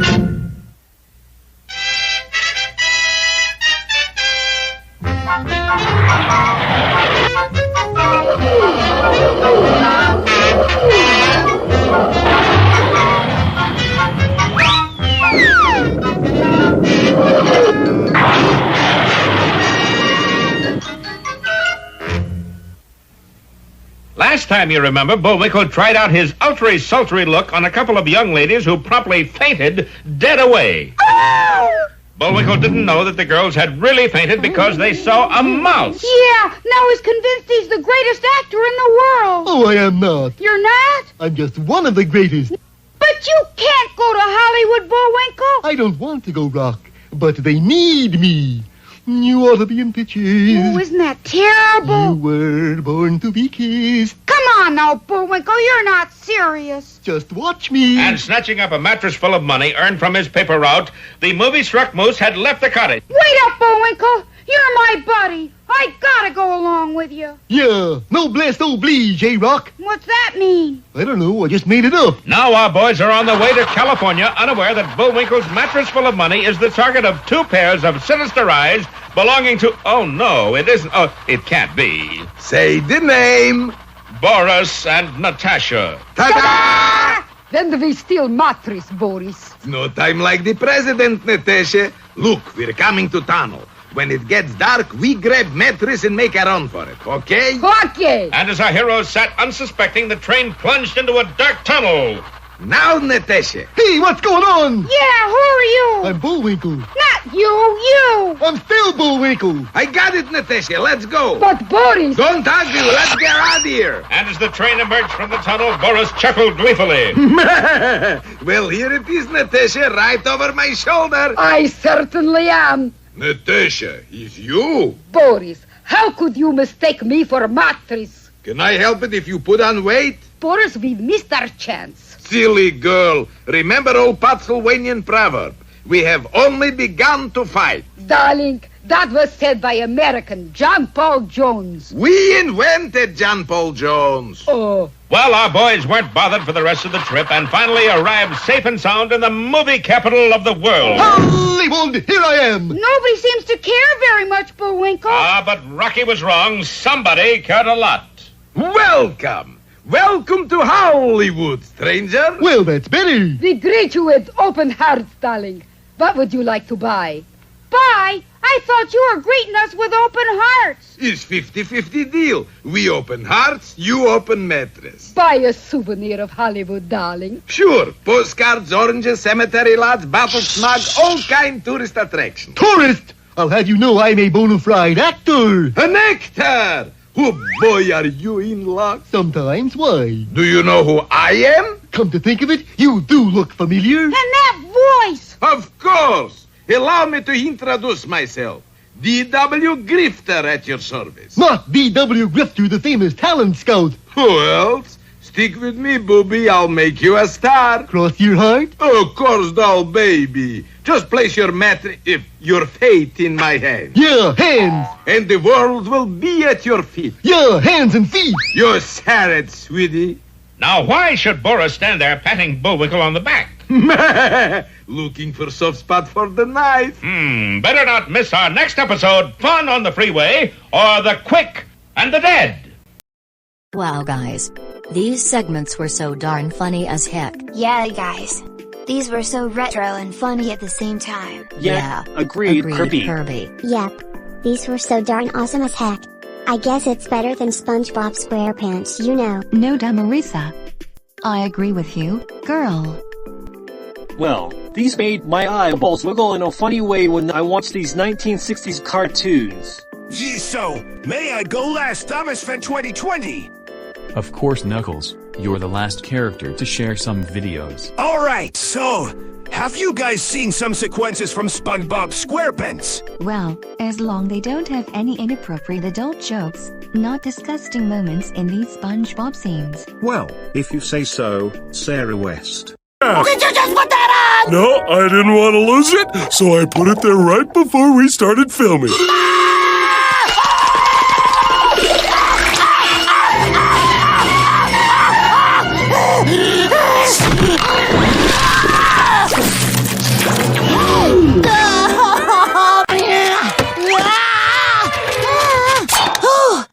Last time, you remember, Bullwinkle tried out his ultra-sultry look on a couple of young ladies who promptly fainted dead away. Bullwinkle didn't know that the girls had really fainted because they saw a mouse. Yeah, now he's convinced he's the greatest actor in the world. Oh, I am not. You're not? I'm just one of the greatest. But you can't go to Hollywood, Bullwinkle. I don't want to go, Rock, but they need me. You ought to be in pictures. Oh, isn't that terrible? You were born to be kissed. Come on now, Bullwinkle, you're not serious. Just watch me. And snatching up a mattress full of money earned from his paper route, the movie-struck moose had left the cottage. Wait up, Bullwinkle. You're my buddy. I gotta go along with you. Yeah, noblesse oblige, eh, Rock? What's that mean? I don't know, I just made it up. Now our boys are on the way to California, unaware that Bullwinkle's mattress full of money is the target of two pairs of sinister eyes belonging to... Oh, no, it isn't... Oh, it can't be. Say the name. Boris and Natasha. Ta-da! Then we steal mattress, Boris. No time like the president, Natasha. Look, we're coming to tunnel. When it gets dark, we grab mattress and make a run for it, okay? Okay. And as our heroes sat unsuspecting, the train plunged into a dark tunnel. Now, Natasha. Hey, what's going on? Yeah, who are you? I'm Bullwinkle. Not you. I'm still Bullwinkle. I got it, Natasha. Let's go. But Boris... Don't argue. Let's get out of here. And as the train emerged from the tunnel, Boris chuckled gleefully. Well, here it is, Natasha, right over my shoulder. I certainly am. Natasha, it's you. Boris, how could you mistake me for a mattress? Can I help it if you put on weight? Boris, we missed our chance. Silly girl. Remember old Pennsylvanian proverb. We have only begun to fight. Darling, that was said by American John Paul Jones. We invented John Paul Jones. Oh. Well, our boys weren't bothered for the rest of the trip and finally arrived safe and sound in the movie capital of the world. Hollywood, here I am. Nobody seems to care very much, Bullwinkle. But Rocky was wrong. Somebody cared a lot. Welcome. Welcome to Hollywood, stranger. Well, that's better. We greet you with open hearts, darling. What would you like to buy? Buy? I thought you were greeting us with open hearts. It's 50-50 deal. We open hearts, you open mattress. Buy a souvenir of Hollywood, darling. Sure. Postcards, oranges, cemetery lots, bottle smog, all kind tourist attraction. Tourist! I'll have you know I'm a bona fide actor. An actor! Oh, boy, are you in luck? Sometimes. Why? Do you know who I am? Come to think of it, you do look familiar. And that voice! Of course. Allow me to introduce myself. D.W. Grifter at your service. Not D.W. Grifter, the famous talent scout. Who else? Stick with me, booby. I'll make you a star. Cross your heart? Of course, doll baby. Just place your your fate in my hand. Yeah, hands. And the world will be at your feet. Yeah, hands and feet. You said it, sweetie. Now, why should Boris stand there patting Bullwinkle on the back? Looking for soft spot for the knife. Better not miss our next episode, Fun on the Freeway, or The Quick and the Dead. Wow, guys. These segments were so darn funny as heck. Yeah, guys. These were so retro and funny at the same time. Yeah, agreed, Kirby. Yep. These were so darn awesome as heck. I guess it's better than SpongeBob SquarePants, you know. No, Damarisa. I agree with you, girl. Well, these made my eyeballs wiggle in a funny way when I watched these 1960s cartoons. Gee, so, may I go last Thomas for 2020? Of course, Knuckles, you're the last character to share some videos. Alright, so, have you guys seen some sequences from SpongeBob SquarePants? Well, as long they don't have any inappropriate adult jokes, not disgusting moments in these SpongeBob scenes. Well, if you say so, Sarah West. Did you just put that on? No, I didn't want to lose it, so I put it there right before we started filming.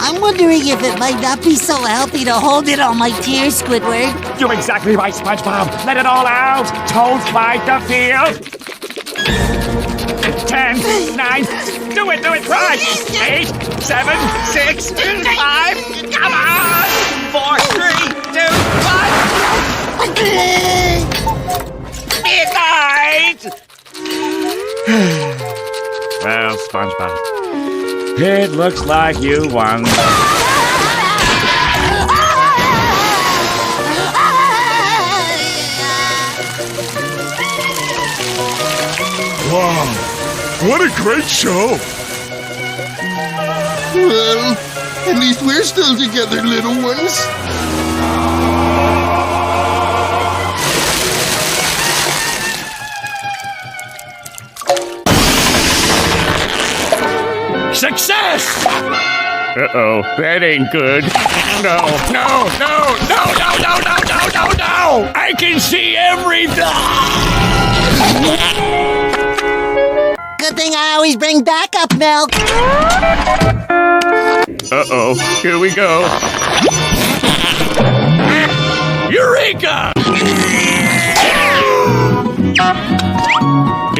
I'm wondering if it might not be so healthy to hold in all my tears, Squidward. You're exactly right, SpongeBob. Let it all out. Don't fight the field. 10, 9, do it, right. 8, 7, 6, 5, come on! 4, 3, 2, 1. Midnight! Well, SpongeBob, it looks like you won. Wow, what a great show! Well, at least we're still together, little ones. Success! Uh-oh, that ain't good. No. I can see everything! Good thing I always bring backup milk. Uh-oh, here we go. Eureka!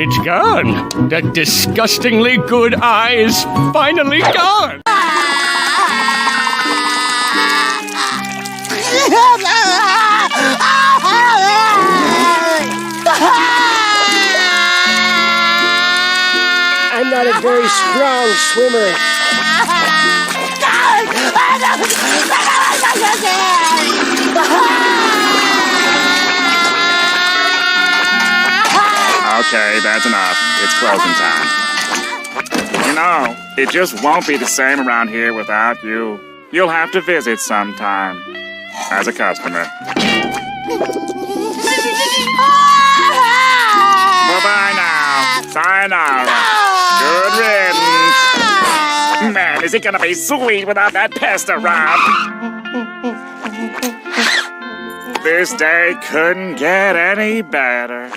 It's gone. That disgustingly good eye is finally gone. I'm not a very strong swimmer. Okay, that's enough. It's closing time. You know, it just won't be the same around here without you. You'll have to visit sometime. As a customer. Bye-bye now. Sayonara. Good riddance. Man, is it gonna be sweet without that pest around? This day couldn't get any better.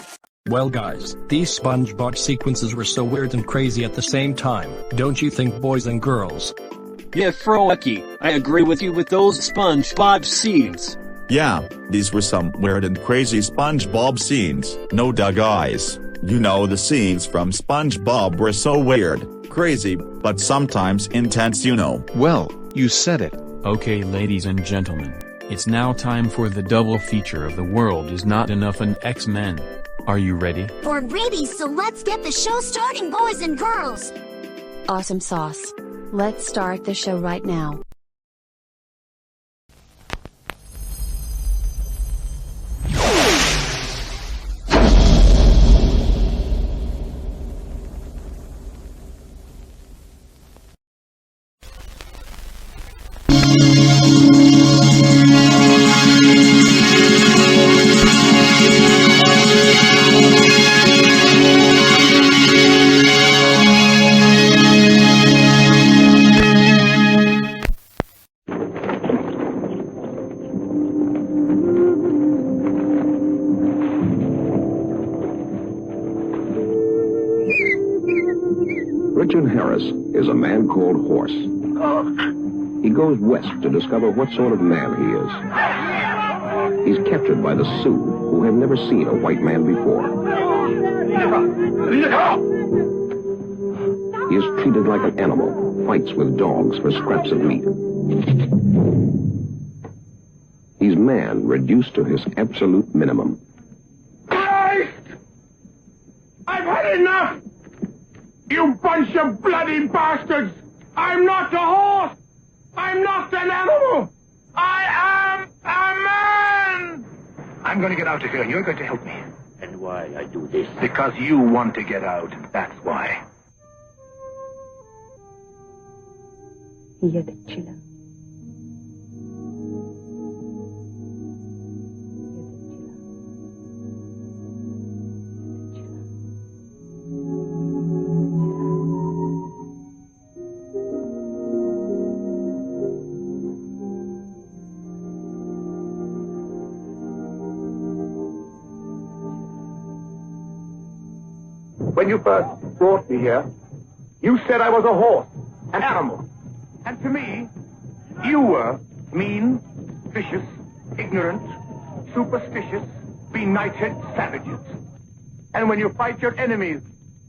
Well guys, these SpongeBob sequences were so weird and crazy at the same time, don't you think, boys and girls? Yeah, Froakie, I agree with you with those SpongeBob scenes. Yeah, these were some weird and crazy SpongeBob scenes. No duh, guys. You know, the scenes from SpongeBob were so weird, crazy, but sometimes intense, you know. Well, you said it. Okay, ladies and gentlemen, it's now time for the double feature of The World Is Not Enough and X-Men. Are you ready? We're ready, so let's get the show starting, boys and girls. Awesome sauce. Let's start the show right now. Is a man called Horse. He goes west to discover what sort of man he is. He's captured by the Sioux, who have never seen a white man before. He is treated like an animal, fights with dogs for scraps of meat. He's man reduced to his absolute minimum. Christ! I've had enough! You bunch of bloody bastards! I'm not a horse! I'm not an animal! I am a man! I'm going to get out of here, and you're going to help me. And why I do this? Because you want to get out. That's why. When you first brought me here, you said I was a horse, an animal. And to me, You were mean, vicious, ignorant, superstitious, benighted savages. And when you fight your enemies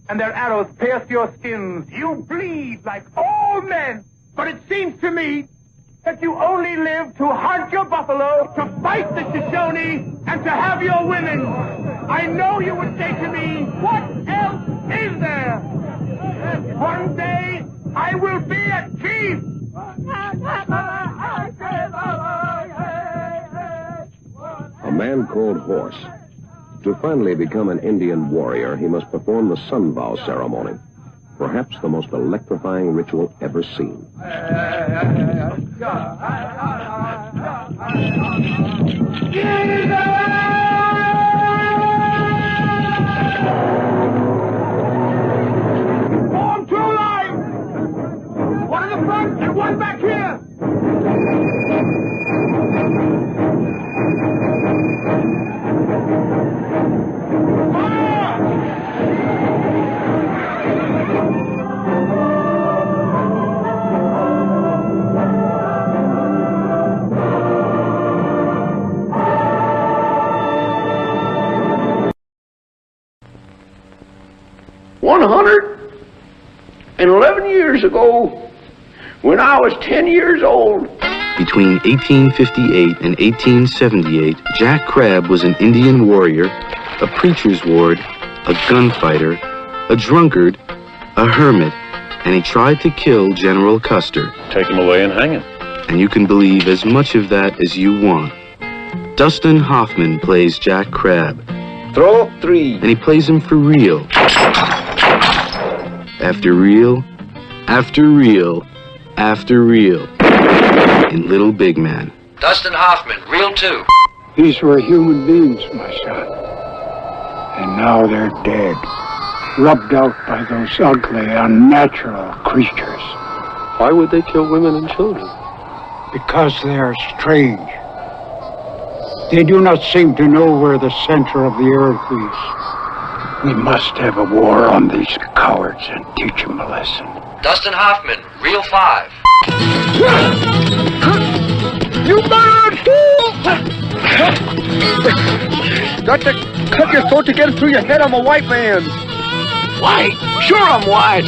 and their arrows pierce your skins, you bleed like all men. But it seems to me that you only live to hunt your buffalo, to fight the Shoshone, and to have your women. I know you would say to me, what else is there? One day, I will be a chief. A man called Horse. To finally become an Indian warrior, he must perform the sun vow ceremony. Perhaps the most electrifying ritual ever seen. Form two lines! One in the front and one back here! And 11 years ago, when I was 10 years old. Between 1858 and 1878, Jack Crab was an Indian warrior, a preacher's ward, a gunfighter, a drunkard, a hermit, and he tried to kill General Custer. Take him away and hang him. And you can believe as much of that as you want. Dustin Hoffman plays Jack Crab. Throw up 3. And he plays him for real. After reel, after reel, after reel. In Little Big Man. Dustin Hoffman, reel 2. These were human beings, my son. And now they're dead. Rubbed out by those ugly, unnatural creatures. Why would they kill women and children? Because they are strange. They do not seem to know where the center of the earth is. We must have a war on these cowards and teach them a lesson. Dustin Hoffman, reel 5. You murdered fool! Got to cut your throat to get it through your head. I'm a white man. White? Sure I'm white.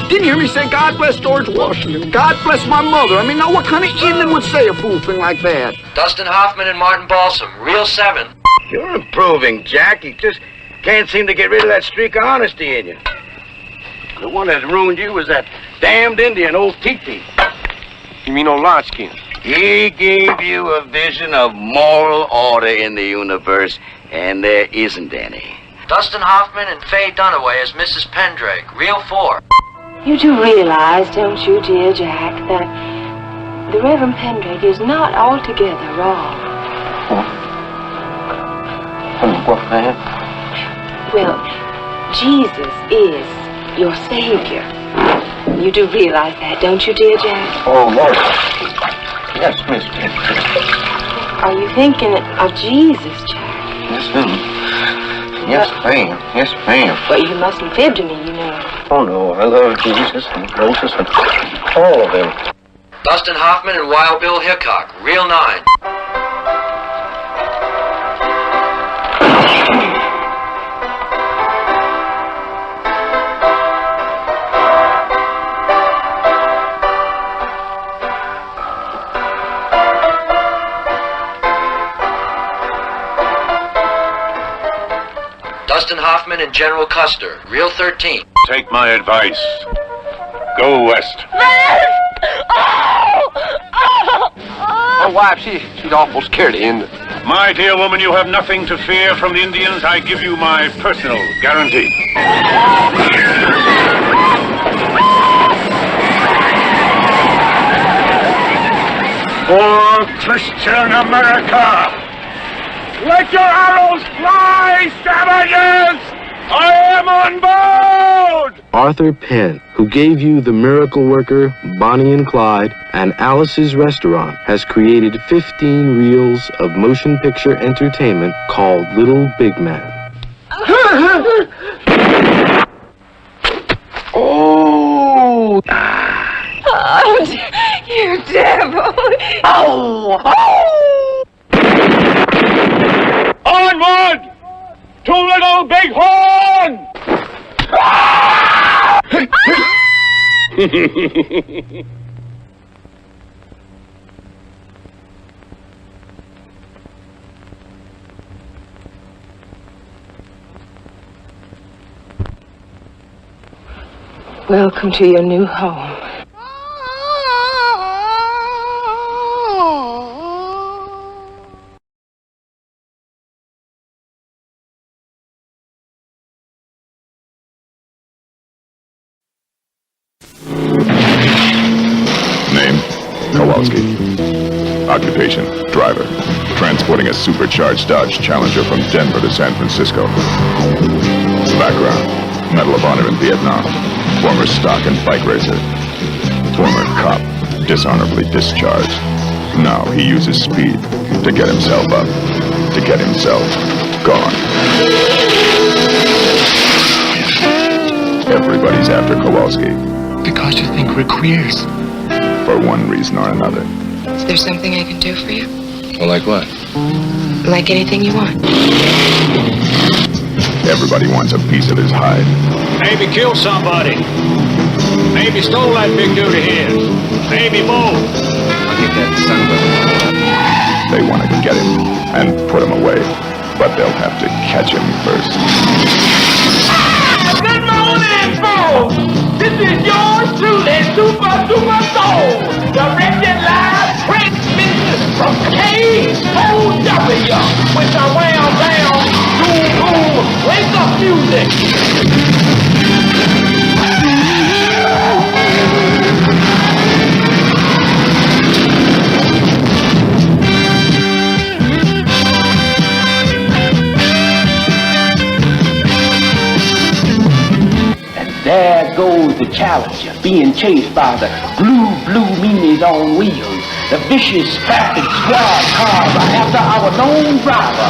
Didn't you hear me say, God bless George Washington? God bless my mother. I mean, now what kind of Indian would say a fool thing like that? Dustin Hoffman and Martin Balsam, reel 7. You're improving, Jack. You just can't seem to get rid of that streak of honesty in you. The one that ruined you was that damned Indian, old Titi. You mean old Larchkin? He gave you a vision of moral order in the universe, and there isn't any. Dustin Hoffman and Faye Dunaway as Mrs. Pendrake, reel 4. You do realize, don't you, dear Jack, that the Reverend Pendrake is not altogether wrong. What, man? Well, Jesus is your Savior. You do realize that, don't you, dear Jack? Oh, Lord. Yes, Miss Pendrake. Are you thinking of Jesus, Jack? Yes, ma'am. Yes, ma'am. Yes, ma'am. Well, you mustn't fib to me, you know. Oh, no, I love Jesus and Moses and all of them. Dustin Hoffman and Wild Bill Hickok, reel 9. Dustin Hoffman and General Custer, reel 13. Take my advice. Go west. My wife, she's awful scared of Indians. My dear woman, you have nothing to fear from the Indians. I give you my personal guarantee. For Christian America! Let your arrows fly, savages! I am on board! Arthur Penn, who gave you The Miracle Worker, Bonnie and Clyde, and Alice's Restaurant, has created 15 reels of motion picture entertainment called Little Big Man. Oh! don't! You devil! Oh! Onward! To Little Bighorn! Welcome to your new home. Name? Kowalski. Occupation? Driver. Transporting a supercharged Dodge Challenger from Denver to San Francisco. Background: Medal of Honor in Vietnam. Former stock and bike racer. Former cop. Dishonorably discharged. Now he uses speed to get himself up. To get himself gone. Everybody's after Kowalski. Because you think we're queers. For one reason or another. Is there something I can do for you? Well, like what? Like anything you want. Everybody wants a piece of his hide. Maybe killed somebody. Maybe stole that big dude of his. Maybe both. I'll get that son of a... They want to get him and put him away, but they'll have to catch him first. Good morning, folks! This is yours truly, Super Soul, directed live transmission from KCPA, with the wham bam, boom boom, wake up music. There goes the Challenger, being chased by the blue meanies on wheels. The vicious traffic squad cars are after our known driver,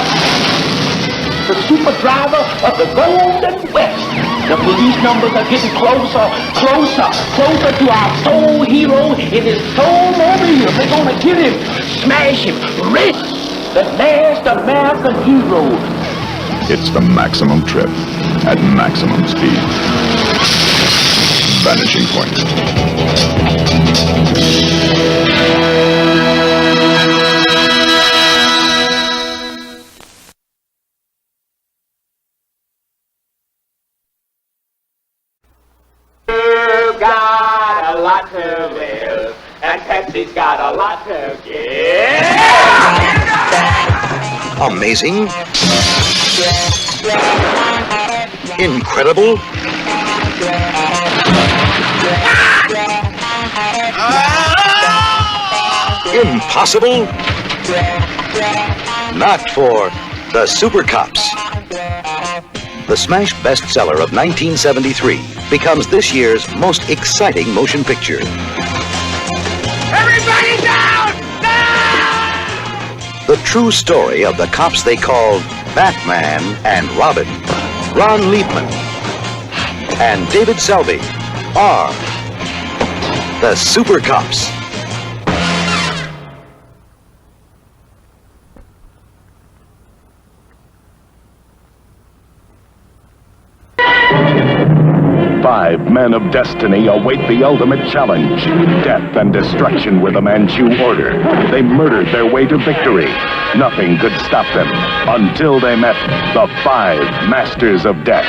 the super driver of the Golden West. The police numbers are getting closer to our soul hero in his soul mobile. They're gonna get him, smash him, wreck the last American hero. It's the maximum trip at maximum speed. Vanishing point. 'You've got a lot to live, and Pepsi's got a lot to give. Amazing. Incredible. Impossible. Not for the Super Cops. The smash bestseller of 1973 becomes this year's most exciting motion picture. Everybody down! The true story of the cops they called Batman and Robin, Ron Liebman, and David Selby are the Super Cops. Five men of destiny await the ultimate challenge. Death and destruction were the Manchu order. They murdered their way to victory. Nothing could stop them until they met the five Masters of Death.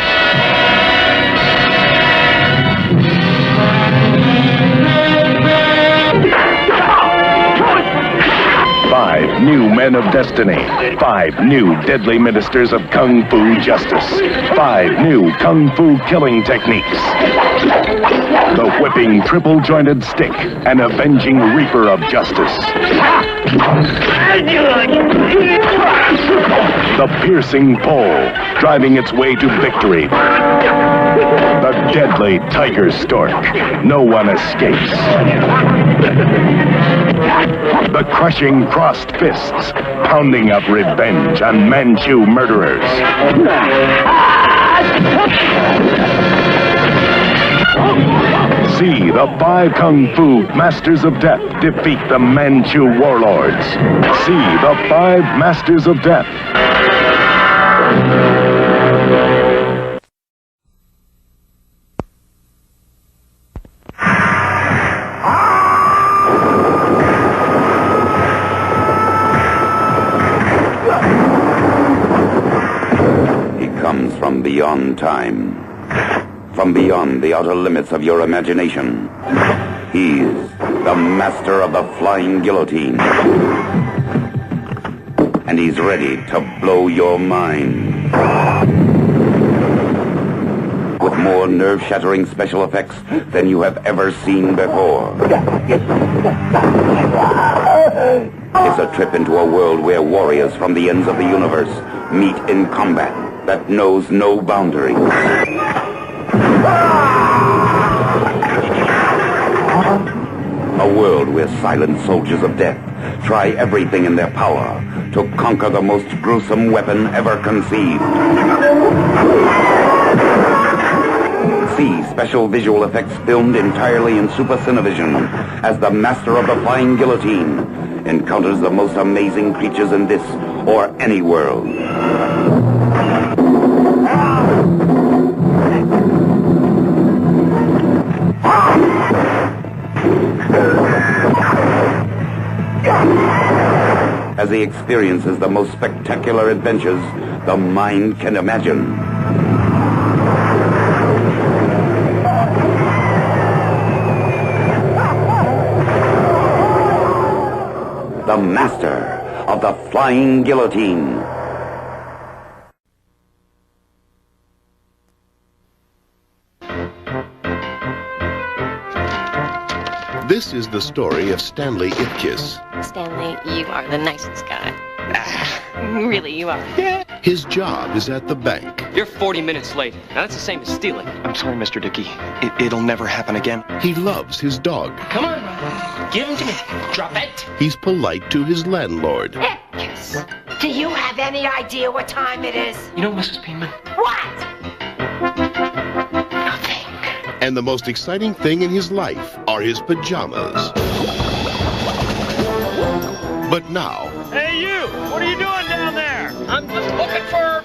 Five new men of destiny. Five new deadly ministers of Kung Fu justice. Five new Kung Fu killing techniques. The whipping triple-jointed stick, an avenging reaper of justice. The piercing pole, driving its way to victory. The deadly tiger stork. No one escapes. The crushing crossed fists, pounding up revenge on Manchu murderers. See the 5 Kung Fu Masters of Death defeat the Manchu warlords. See the 5 Masters of Death. He comes from beyond time. From beyond the outer limits of your imagination. He's the master of the flying guillotine. And he's ready to blow your mind. With more nerve-shattering special effects than you have ever seen before. It's a trip into a world where warriors from the ends of the universe meet in combat that knows no boundaries. A world where silent soldiers of death try everything in their power to conquer the most gruesome weapon ever conceived. See special visual effects filmed entirely in Super Cinevision as the master of the flying guillotine encounters the most amazing creatures in this or any world. As he experiences the most spectacular adventures the mind can imagine. The master of the flying guillotine. This is the story of Stanley Ipkiss. Stanley, you are the nicest guy. Really, you are. Yeah. His job is at the bank. You're 40 minutes late. Now that's the same as stealing. I'm sorry, Mr. Dickey. It'll never happen again. He loves his dog. Come on, give him to me. Drop it. He's polite to his landlord. Ipkiss, do you have any idea what time it is? You know, Mrs. Beeman. What? And the most exciting thing in his life are his pajamas. But now... Hey, you! What are you doing down there? I'm just looking for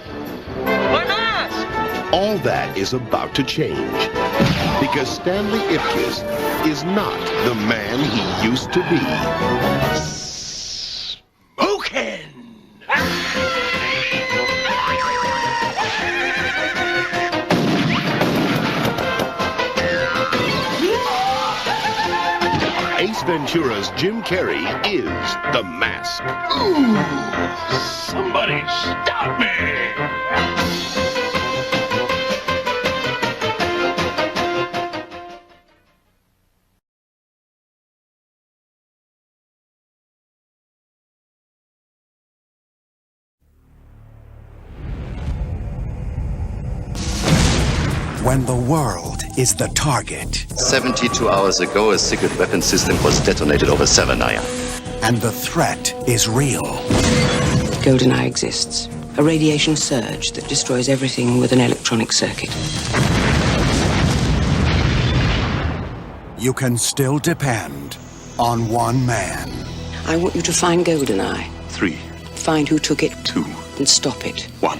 my mask! All that is about to change. Because Stanley Ipkiss is not the man he used to be. Smoking! Ace Ventura's Jim Carrey is the mask. Ooh! Somebody stop me! When the world is the target. 72 hours ago, a secret weapon system was detonated over Severnaya. And the threat is real. GoldenEye exists. A radiation surge that destroys everything with an electronic circuit. You can still depend on one man. I want you to find GoldenEye. 3. Find who took it. 2. And stop it. 1.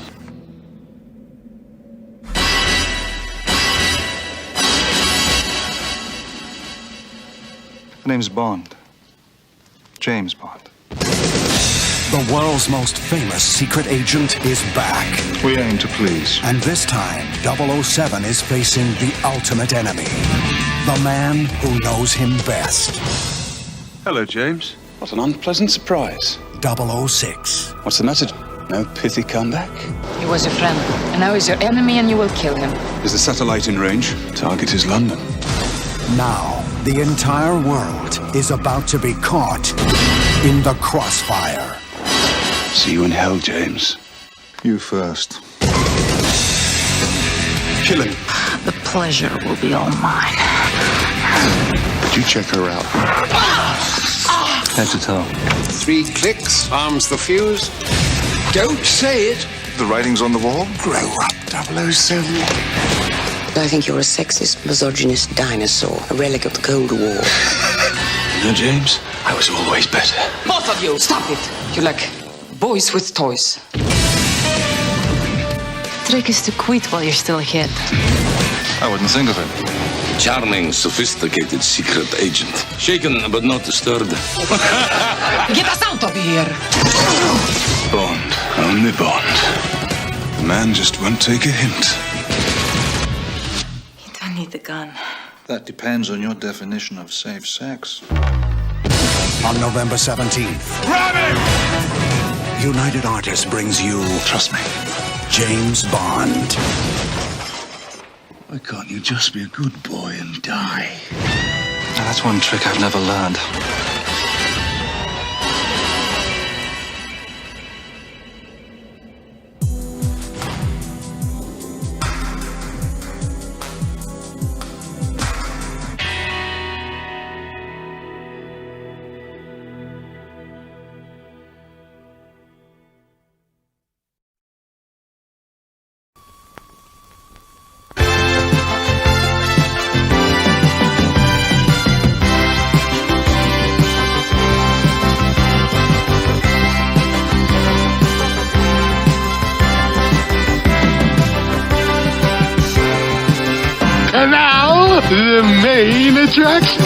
The name's Bond. James Bond. The world's most famous secret agent is back. We aim to please. And this time, 007 is facing the ultimate enemy. The man who knows him best. Hello, James. What an unpleasant surprise. 006. What's the message? No pithy comeback? He was your friend, and now he's your enemy and you will kill him. Is the satellite in range? Target is London. Now, the entire world is about to be caught in the crossfire. See you in hell, James. You first. Kill him. The pleasure will be all mine. Did you check her out? Head to toe. 3 clicks, arms the fuse. Don't say it. The writing's on the wall? Grow up, 007. I think you're a sexist, misogynist dinosaur, a relic of the Cold War. No, James, I was always better. Both of you, stop it! You're like boys with toys. Trick is to quit while you're still ahead. I wouldn't think of it. Charming, sophisticated secret agent. Shaken but not disturbed. Get us out of here! Bond, only Bond. The man just won't take a hint. You don't need the gun. That depends on your definition of safe sex. On November 17th, United Artists brings you... Trust me. James Bond. Why can't you just be a good boy and die? Now, that's one trick I've never learned. And now, the main attraction.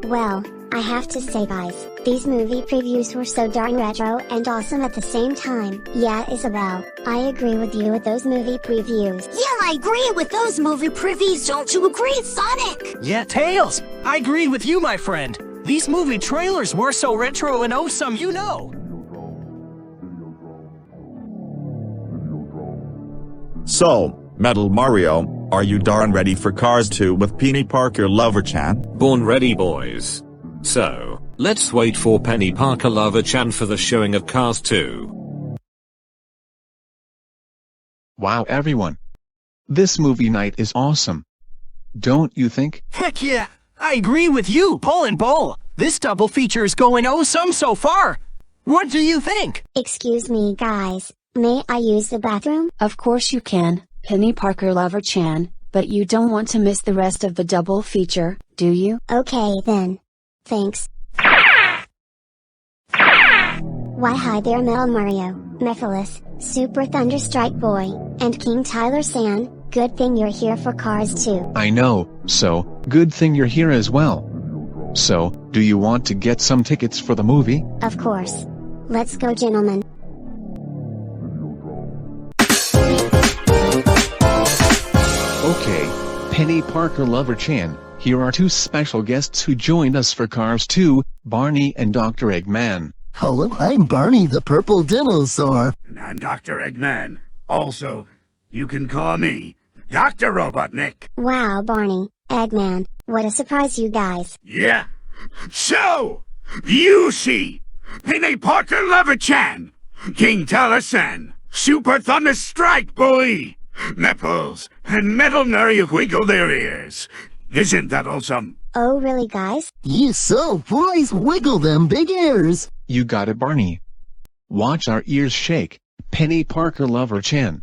Well, I have to say guys, these movie previews were so darn retro and awesome at the same time. Yeah, Isabel, I agree with you with those movie previews. Yeah, I agree with those movie previews, don't you agree, Sonic? Yeah, Tails, I agree with you, my friend. These movie trailers were so retro and awesome, you know. So, Metal Mario, are you darn ready for Cars 2 with Peni Parker Lover-chan? Born ready, boys. So, let's wait for Peni Parker Lover-chan for the showing of Cars 2. Wow, everyone. This movie night is awesome. Don't you think? Heck yeah, I agree with you, Paul and Bull. This double feature is going awesome so far. What do you think? Excuse me guys, may I use the bathroom? Of course you can, Peni Parker Lover-chan, but you don't want to miss the rest of the double feature, do you? Okay then. Thanks. Why hi there Metal Mario, Mephiles, SuperThunderStrikeBoy, and King Tyler-san, good thing you're here for Cars 2. I know, so, good thing you're here as well. So, do you want to get some tickets for the movie? Of course. Let's go gentlemen. Okay, Peni Parker Lover-chan, here are two special guests who joined us for Cars 2, Barney and Dr. Eggman. Hello, I'm Barney the Purple Dinosaur. And I'm Dr. Eggman. Also, you can call me Dr. Robotnik. Wow Barney, Eggman, what a surprise you guys. Yeah. So, you see, Peni Parker Lover-chan, King Tyler-san, SuperThunderStrikeBoy, Mephiles, and Metal Mario wiggle their ears. Isn't that awesome? Oh really guys? Yes, so boys wiggle them big ears. You got it, Barney. Watch our ears shake, Peni Parker Lover-chan.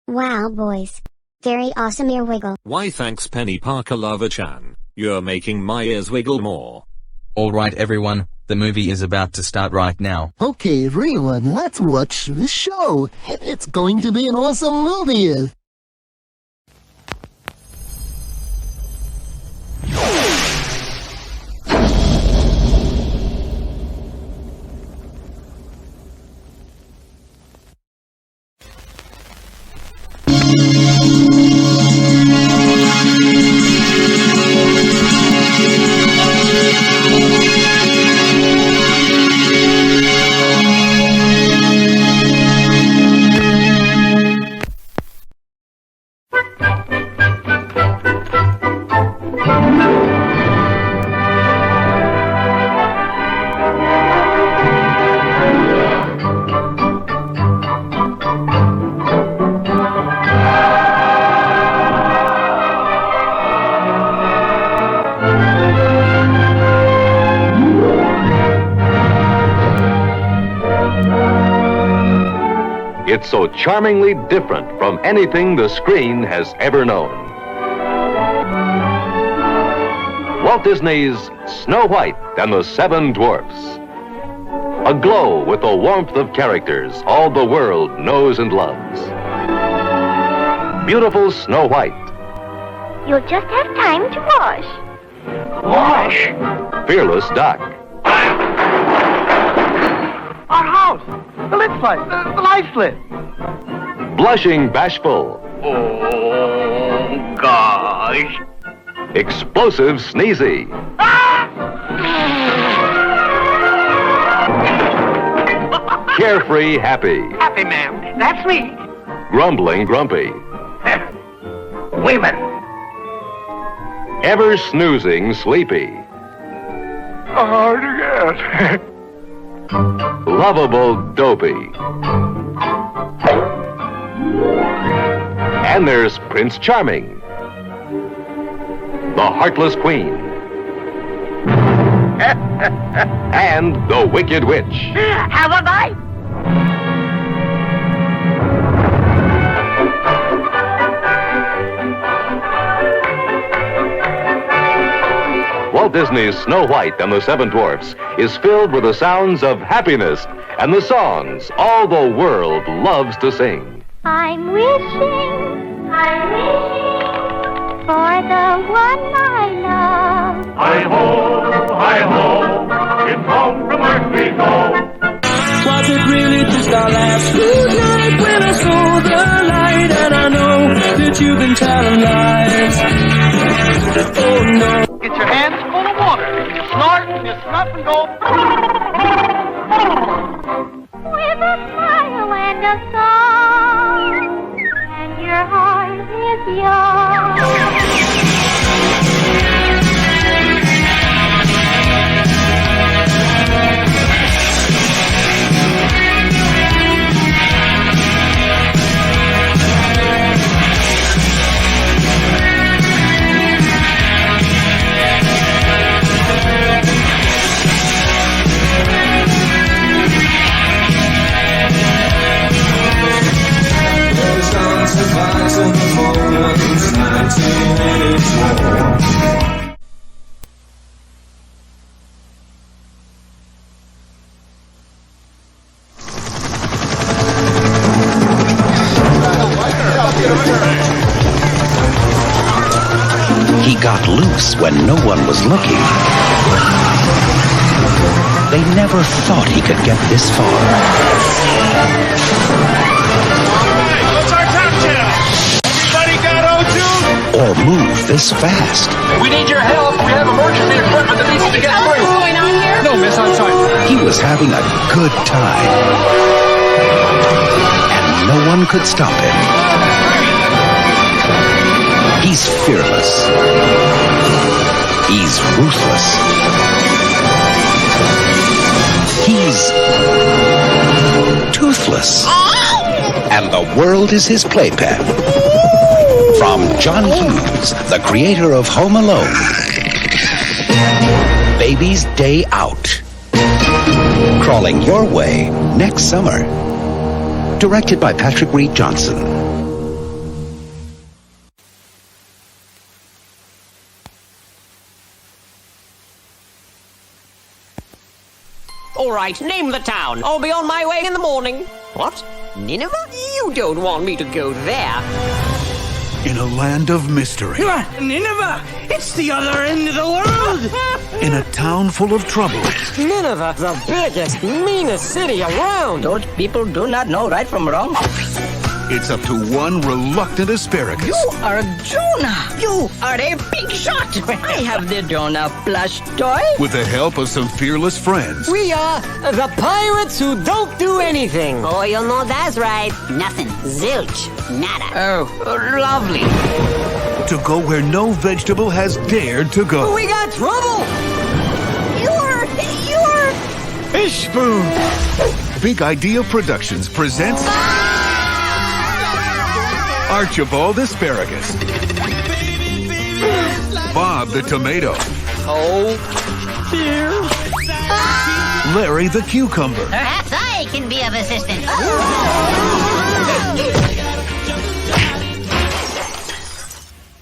Wow boys. Very awesome ear wiggle. Why thanks Peni Parker Lover-chan, you're making my ears wiggle more. Alright everyone, the movie is about to start right now. Okay everyone, let's watch the show. It's going to be an awesome movie. It's so charmingly different from anything the screen has ever known. Walt Disney's Snow White and the Seven Dwarfs. Aglow with the warmth of characters all the world knows and loves. Beautiful Snow White. You'll just have time to wash. Wash? Fearless Doc. Our house! The lid slide! The light slid! Blushing Bashful. Oh, gosh. Explosive Sneezy. Carefree Happy. Happy, ma'am. That's me. Grumbling Grumpy. Women. Ever snoozing Sleepy. Hard to get. Lovable Dopey. And there's Prince Charming. The Heartless Queen. And the Wicked Witch. Have a bite. Walt Disney's Snow White and the Seven Dwarfs is filled with the sounds of happiness and the songs all the world loves to sing. I'm wishing for the one I love. Hi-ho, it's home from earth we go. Was it really just our last good night when I saw the light? And I know that you've been telling lies. Oh no. Get your hands full of water. You snort and you snuff and go. With a smile and a song, and your heart is young. He got loose when no one was looking. They never thought he could get this far. What's our top channel? Everybody got O2? Or move this fast. We need your help. We have emergency equipment that needs to get through. What's going on here? No, miss, I'm sorry. He was having a good time. And no one could stop him. He's fearless. He's ruthless. He's toothless. And the world is his playpen. From John Hughes, the creator of Home Alone. Baby's Day Out. Crawling your way next summer. Directed by Patrick Reed Johnson. All right, name the town. I'll be on my way in the morning. What? Nineveh? You don't want me to go there. In a land of mystery. Nineveh! It's the other end of the world! In a town full of trouble. Nineveh, the biggest, meanest city around. Those people do not know right from wrong. It's up to one reluctant asparagus. You are Jonah. You are a big shot. I have the Jonah plush toy. With the help of some fearless friends. We are the pirates who don't do anything. Oh, you know that's right. Nothing. Zilch. Nada. Oh, lovely. To go where no vegetable has dared to go. We got trouble. You're Fish food. Big Idea Productions presents Archibald Asparagus. Bob the Tomato. Oh, dear. Larry the Cucumber. Perhaps I can be of assistance.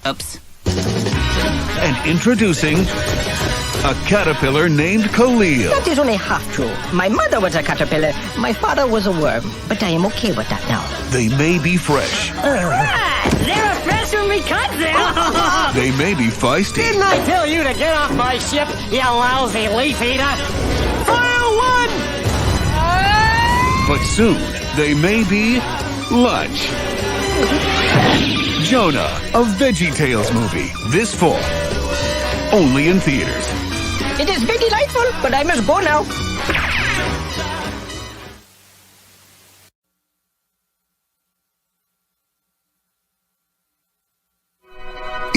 Oops. And introducing a caterpillar named Khalil. That is only half true. My mother was a caterpillar. My father was a worm. But I am okay with that now. They may be fresh. They're fresh when we cut them. They may be feisty. Didn't I tell you to get off my ship, you lousy leaf eater? Fire one! But soon, they may be lunch. Jonah, a VeggieTales movie, this fall. Only in theaters. It has been delightful, but I must go now.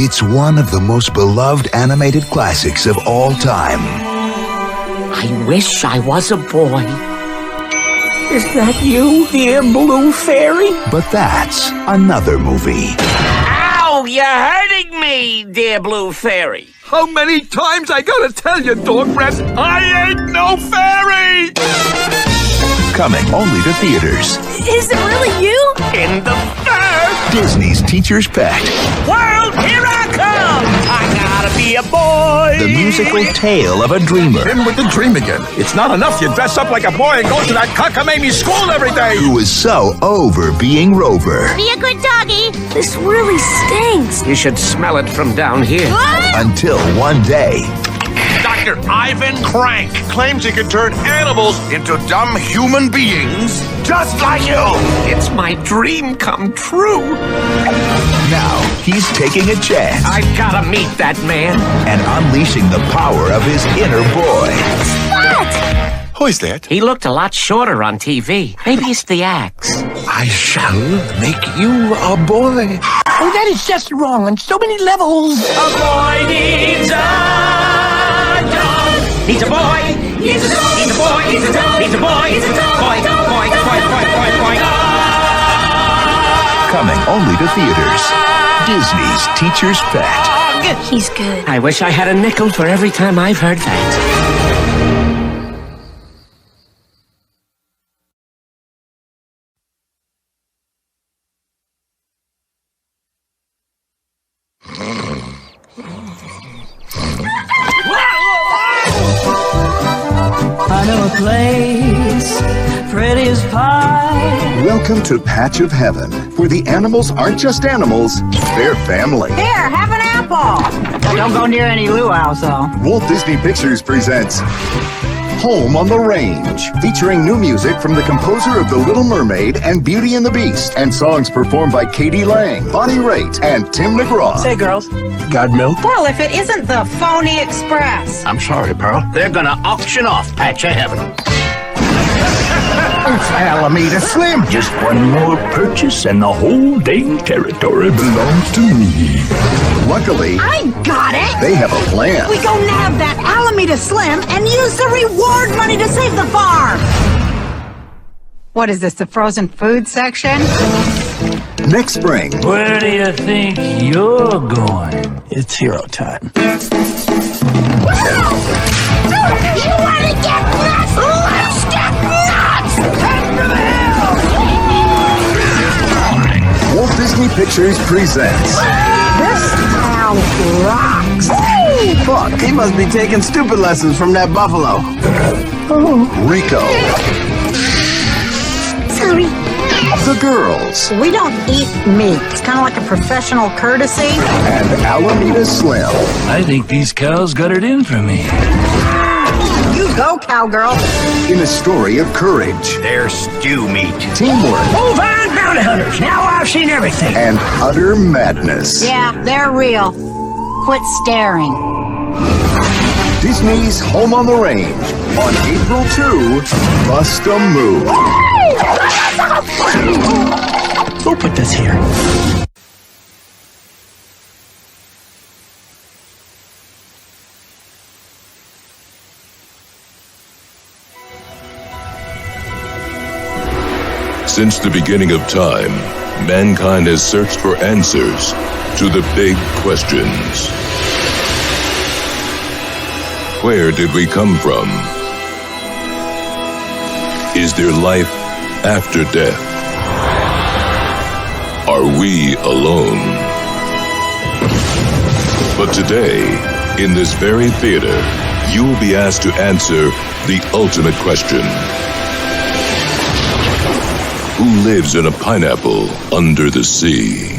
It's one of the most beloved animated classics of all time. I wish I was a boy. Is that you, dear blue fairy? But that's another movie. Ow! You're hurting me, dear blue fairy. How many times I gotta tell you, dog breath, I ain't no fairy! Coming only to theaters. Is it really you? In the fair! Disney's Teacher's Pet. World, here I come! I gotta be a boy! The musical tale of a dreamer. In with the dream again. It's not enough you dress up like a boy and go to that cockamamie school every day! Who is so over being Rover. Be a good doggy. This really stinks. You should smell it from down here. What? Until one day, Dr. Ivan Crank claims he can turn animals into dumb human beings just like you. It's my dream come true. now he's taking a chance. I gotta meet that man. And unleashing the power of his inner boy. What? Who is that? He looked a lot shorter on TV. Maybe it's the axe. I shall make you a boy. Oh, that is just wrong on so many levels. A boy needs a dog. He's a boy. He's a dog. He's a boy. He's a dog. He's a boy. He's a dog. Boy, boy, boy, boy, boy, boy. Coming only to theaters. Disney's Teacher's Pet. He's good. I wish I had a nickel for every time I've heard that. I know a place, pretty as pie. Welcome to Patch of Heaven, where the animals aren't just animals, they're family. Here, have an apple. Don't go near any luau's, though. Walt Disney Pictures presents Home on the Range, featuring new music from the composer of The Little Mermaid and Beauty and the Beast, and songs performed by Katie Lang, Bonnie Raitt, and Tim McGraw. Say, girls. Got milk? Well, if it isn't the Phony Express. I'm sorry, Pearl. They're gonna auction off Patch of Heaven. It's Alameda Slim. Just one more purchase and the whole dang territory belongs to me. Luckily, I got it. they have a plan. We go nab that Alameda Slim and use the reward money to save the farm. What is this, the frozen food section? Next spring. Where do you think you're going? It's hero time. You want to get nuts? Let's get nuts! Head for the hills! Walt Disney Pictures presents This town rocks. Fuck, he must be taking stupid lessons from that buffalo. Rico. Sorry. The Girls. We don't eat meat. It's kind of like a professional courtesy. And Alameda Slim. I think these cows got it in for me. You go, cowgirl. In a story of courage. They're stew meat. Teamwork. Move on, bounty hunters. Now I've seen everything. And utter madness. Yeah, they're real. Quit staring. Disney's Home on the Range. On April 2, Bust a Move. Who put this here? Since the beginning of time, mankind has searched for answers to the big questions. Where did we come from? Is there life after death? Are we alone? But today, in this very theater, you will be asked to answer the ultimate question. Who lives in a pineapple under the sea?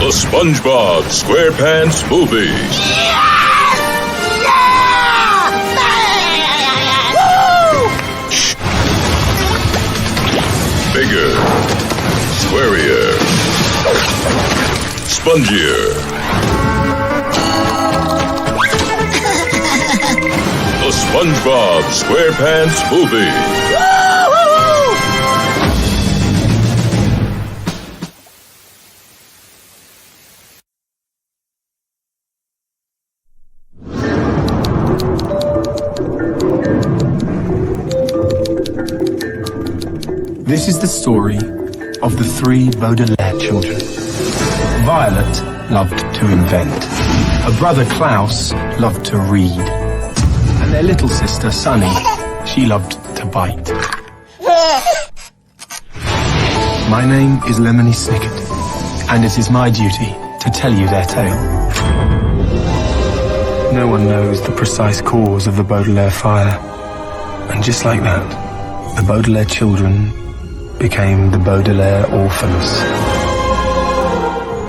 A SpongeBob SquarePants movie. Bigger, squarier, spongier. The SpongeBob SquarePants movie. This is the story of the three Baudelaire children. Violet loved to invent. Her brother Klaus loved to read. And their little sister Sunny, she loved to bite. My name is Lemony Snicket, and it is my duty to tell you their tale. No one knows the precise cause of the Baudelaire fire. And just like that, the Baudelaire children became the Baudelaire orphans.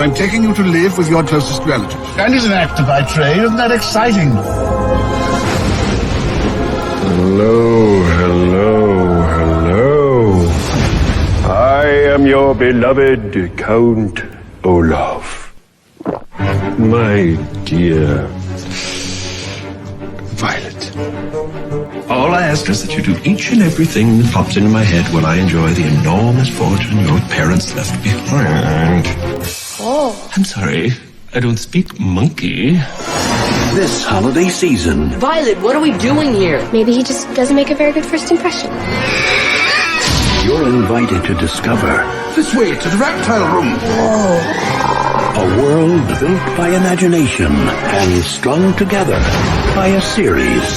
I'm taking you to live with your closest relatives. And as an actor by trade, isn't that exciting? Hello, hello, hello. I am your beloved Count Olaf. My dear Violet. All I ask is that you do each and everything that pops into my head while I enjoy the enormous fortune your parents left behind. Oh. I'm sorry, I don't speak monkey. This holiday season. Violet, what are we doing here? Maybe he just doesn't make a very good first impression. You're invited to discover This way, to the reptile room. a world built by imagination and strung together by a series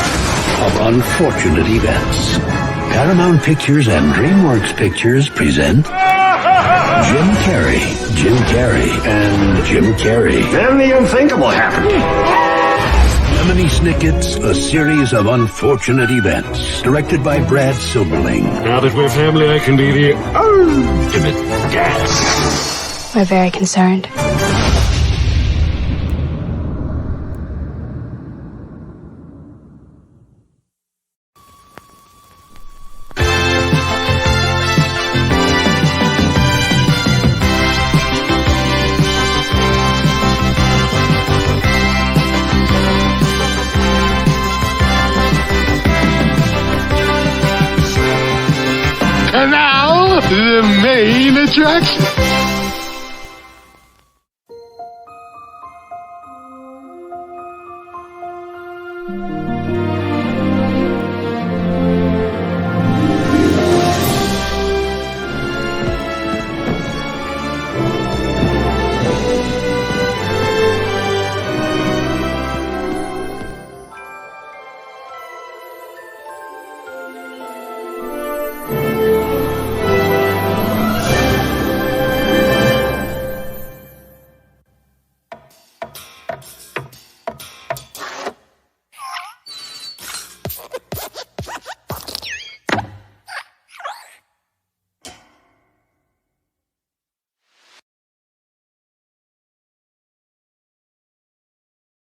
of unfortunate events. Paramount Pictures and DreamWorks Pictures present Jim Carrey, and Jim Carrey. Then the unthinkable happened. Lemony Snicket's A Series of Unfortunate Events, directed by Brad Silberling. Now that we're family, I can be the ultimate dad. We're very concerned. And now, the main attraction.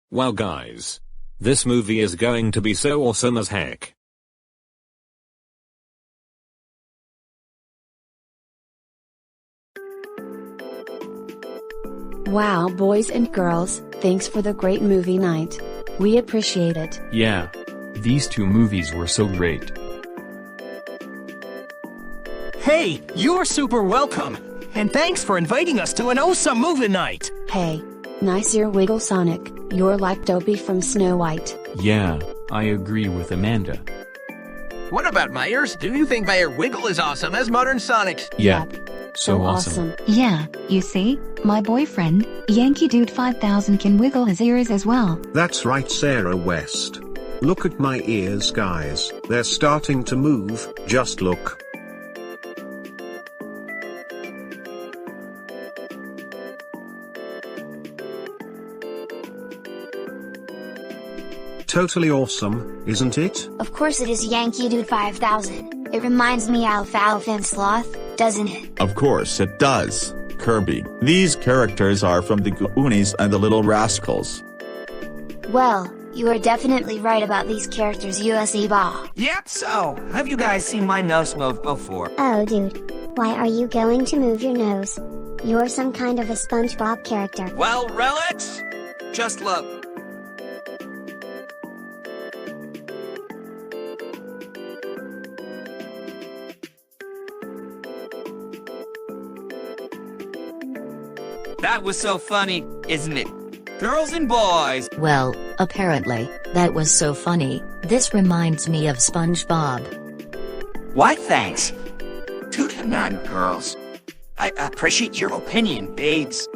Wow guys. This movie is going to be so awesome as heck. Wow boys and girls, thanks for the great movie night. We appreciate it. Yeah. These two movies were so great. Hey, you're super welcome. And thanks for inviting us to an awesome movie night. Hey, nice ear wiggle Sonic, you're like Dobby from Snow White. Yeah, I agree with Amanda. What about my ears? Do you think my ear wiggle is awesome as modern Sonic's? Yeah, so awesome. Yeah, you see, my boyfriend, Yankee Dude 5000 can wiggle his ears as well. That's right, Sarah West. Look at my ears, guys. They're starting to move, just look. totally awesome, isn't it? Of course it is, Yankee Dude 5000. It reminds me Alfalfa and Sloth, doesn't it? Of course it does, Kirby. These characters are from the Goonies and the Little Rascals. Well, you are definitely right about these characters, USE Ball. Yep, so, have you guys seen my nose move before? Oh dude. Why are you going to move your nose? You're some kind of a SpongeBob character. Well, relics? Just look. That was so funny, isn't it? Girls and boys! Well, apparently, that was so funny. This reminds me of SpongeBob. Why thanks. To the nine girls. I appreciate your opinion, babes.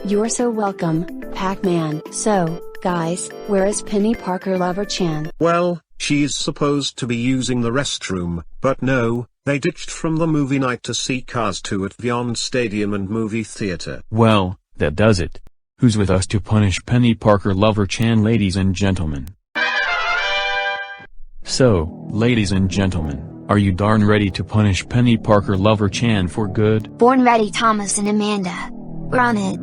You're so welcome, Pac-Man. So, guys, where is Penny Parker Lover-chan? Well, she's supposed to be using the restroom, but no, they ditched from the movie night to see Cars 2 at Vyond Stadium and Movie Theater. Well, that does it. Who's with us to punish Penny Parker Lover-chan, ladies and gentlemen? So, ladies and gentlemen, are you darn ready to punish Penny Parker Lover-chan for good? Born ready, Thomas and Amanda. We're on it.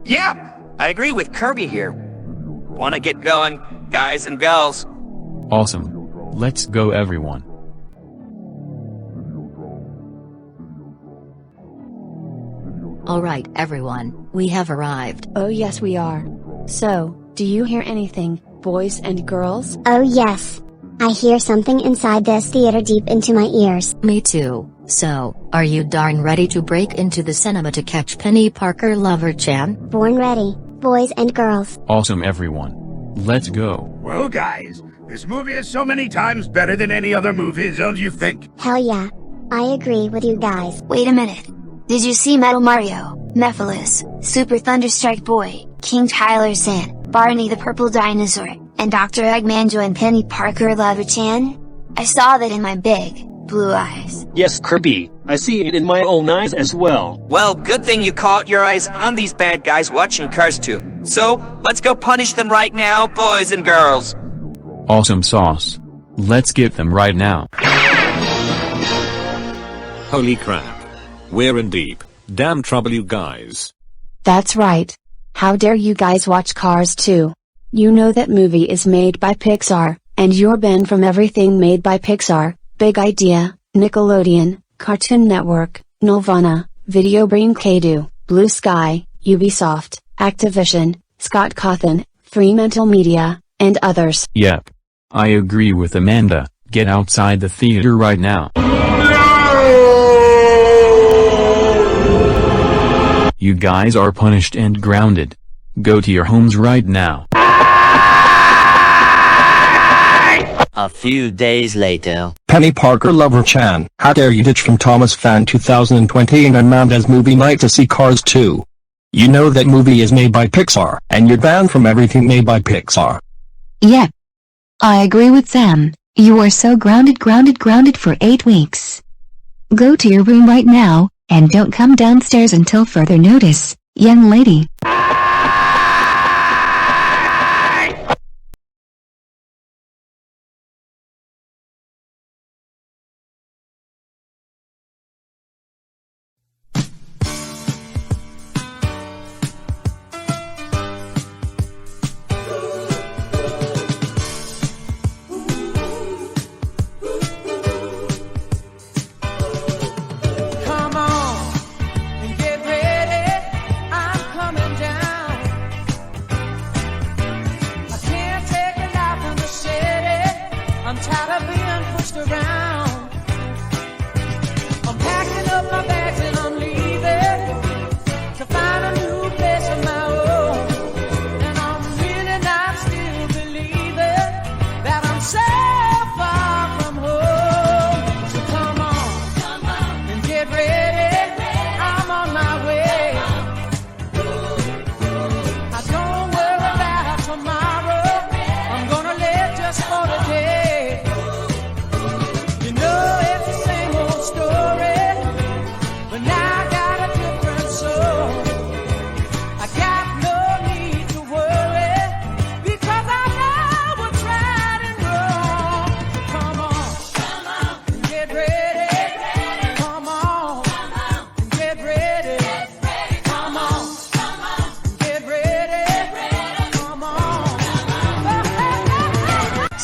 Yeah, I agree with Kirby here. Wanna get going, guys and girls? Awesome. Let's go, everyone. Alright everyone, we have arrived. Oh yes we are. So, do you hear anything, boys and girls? Oh yes. I hear something inside this theater deep into my ears. Me too. So, are you darn ready to break into the cinema to catch Penny Parker Lover-chan? Born ready, boys and girls. Awesome everyone. Let's go. Well guys, this movie is so many times better than any other movie, don't you think? Hell yeah. I agree with you guys. Wait a minute. Did you see Metal Mario, Mephiles, SuperThunderStrikeBoy, King Tyler San, Barney the Purple Dinosaur, and Dr. Eggman join Penny Parker Lover-chan? I saw that in my big, blue eyes. Yes, Kirby, I see it in my own eyes as well. Well, good thing you caught your eyes on these bad guys watching Cars 2. So, let's go punish them right now, boys and girls. Awesome sauce. Let's get them right now. Holy crap. We're in deep, damn trouble, you guys. That's right. How dare you guys watch Cars 2? You know that movie is made by Pixar, and you're banned from everything made by Pixar, Big Idea, Nickelodeon, Cartoon Network, Nelvana, Video Brain Kadu, Blue Sky, Ubisoft, Activision, Scott Cawthon, Fremantle Media, and others. Yep. I agree with Amanda. Get outside the theater right now. You guys are punished and grounded. Go to your homes right now. A few days later. Penny Parker Lover-chan, how dare you ditch from Thomas Fan 2020 and Amanda's movie night to see Cars 2? You know that movie is made by Pixar, and you're banned from everything made by Pixar. Yep. I agree with Sam. You are so grounded for 8 weeks. Go to your room right now, and don't come downstairs until further notice, young lady.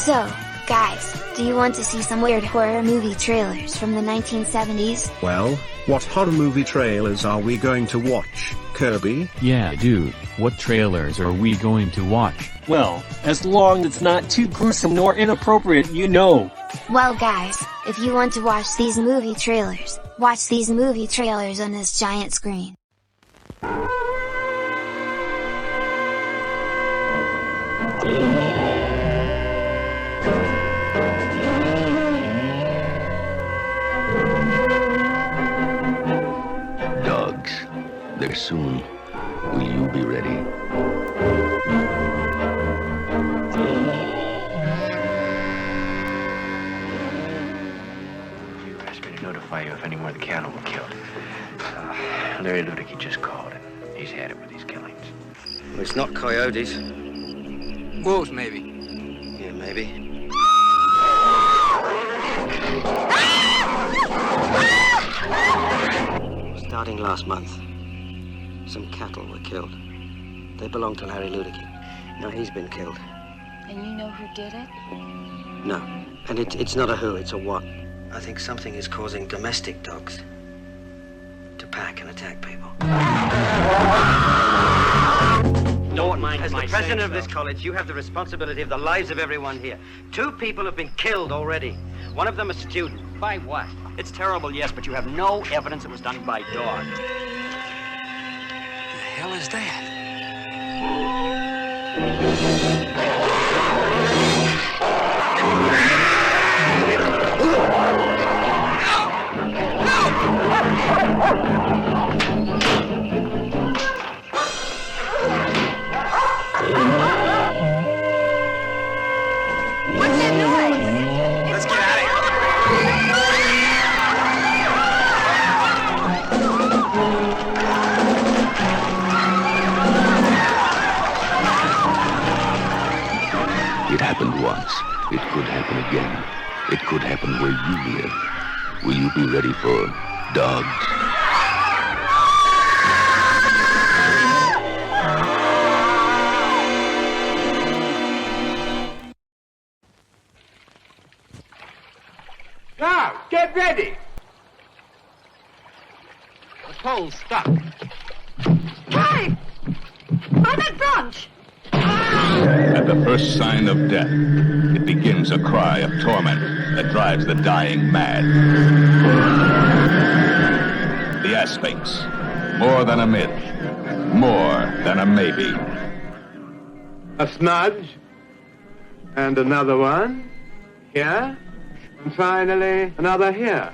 So, guys, do you want to see some weird horror movie trailers from the 1970s? Well, what horror movie trailers are we going to watch, Kirby? Yeah dude, what trailers are we going to watch? Well, as long as it's not too gruesome nor inappropriate, you know. Well guys, if you want to watch these movie trailers, watch these movie trailers on this giant screen. Dogs, they're soon. Will you be ready? You asked me to notify you if any more of the cattle were killed. Larry Ludicky just called and he's had it with these killings. Well, it's not coyotes. Wolves, maybe. Yeah, maybe. Starting last month, some cattle were killed. They belonged to Larry Ludicky. Now he's been killed. And you know who did it? No, and it's not a who, it's a what. I think something is causing domestic dogs to pack and attack people. Norton, as the president of this college, you have the responsibility of the lives of everyone here. 2 people have been killed already. One of them a student. By what? It's terrible, yes, but you have no evidence it was done by dogs. The hell is that? What's that noise? Let's get out of here. It happened once. It could happen again. It could happen where you live. Will you be ready for dogs? Now, get ready. The pole's stuck. Drive! On that branch! At the first sign of death, it begins a cry of torment that drives the dying mad. The Asphinx, more than a myth, more than a maybe. A smudge, and another one here, and finally another here.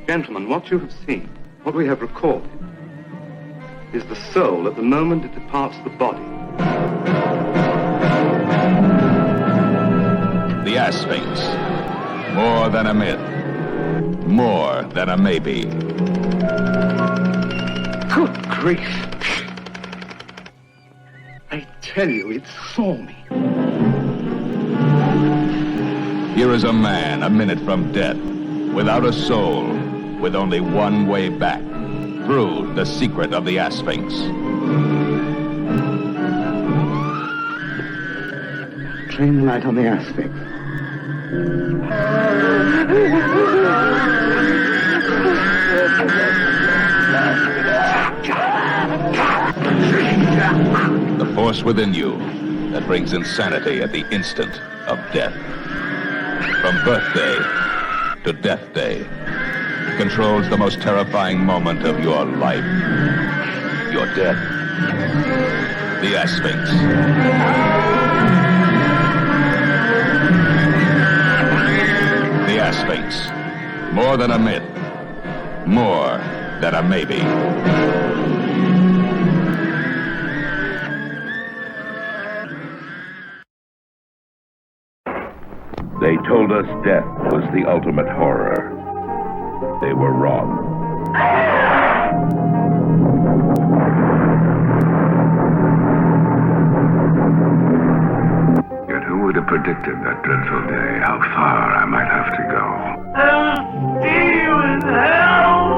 Gentlemen, what you have seen, what we have recorded, is the soul at the moment it departs the body. The Asphinx, more than a myth, more than a maybe. Good grief. I tell you, it saw me. Here is a man a minute from death, without a soul, with only one way back, through the secret of the Asphinx. Train the light on the Asphinx. The force within you that brings insanity at the instant of death. From birthday to death day, controls the most terrifying moment of your life. Your death. The Asphinx. The Asphinx. More than a myth. More than a maybe. They told us death was the ultimate horror. They were wrong. Yet who would have predicted that dreadful day, how far I might have to go? I'll see you in hell!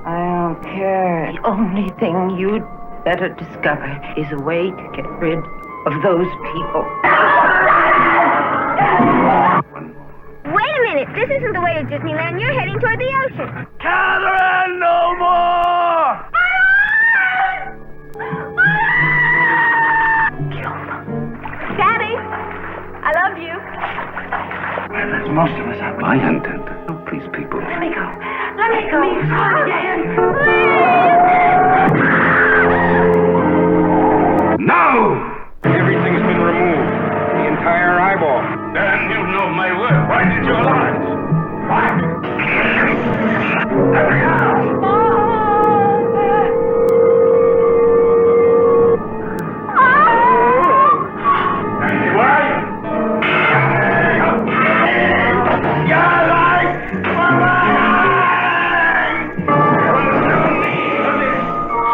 I don't care. The only thing you'd better discover is a way to get rid of those people. Wait a minute, this isn't the way to Disneyland. You're heading toward the ocean. Catherine, no more! Daddy, I love you. Well, as most of us are violent. Oh, please, people. Let me go. Let me go. No! Everything's been removed. The entire eyeball. Then you know my word. Why did you allow it? What? Let me out!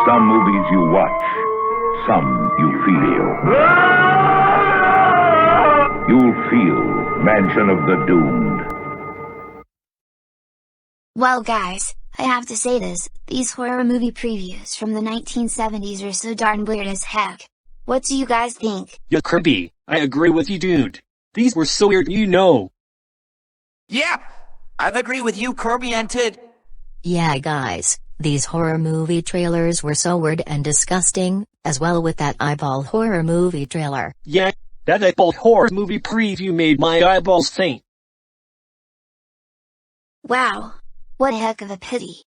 Some movies you watch, some you feel. You'll feel Mansion of the Doomed. Well guys, I have to say this, these horror movie previews from the 1970s are so darn weird as heck. What do you guys think? Yeah, Kirby, I agree with you, dude. These were so weird, you know. Yeah, I agree with you, Kirby and Tid. Yeah guys, these horror movie trailers were so weird and disgusting, as well with that eyeball horror movie trailer. Yeah, that eyeball horror movie preview made my eyeballs faint. Wow. What a heck of a pity.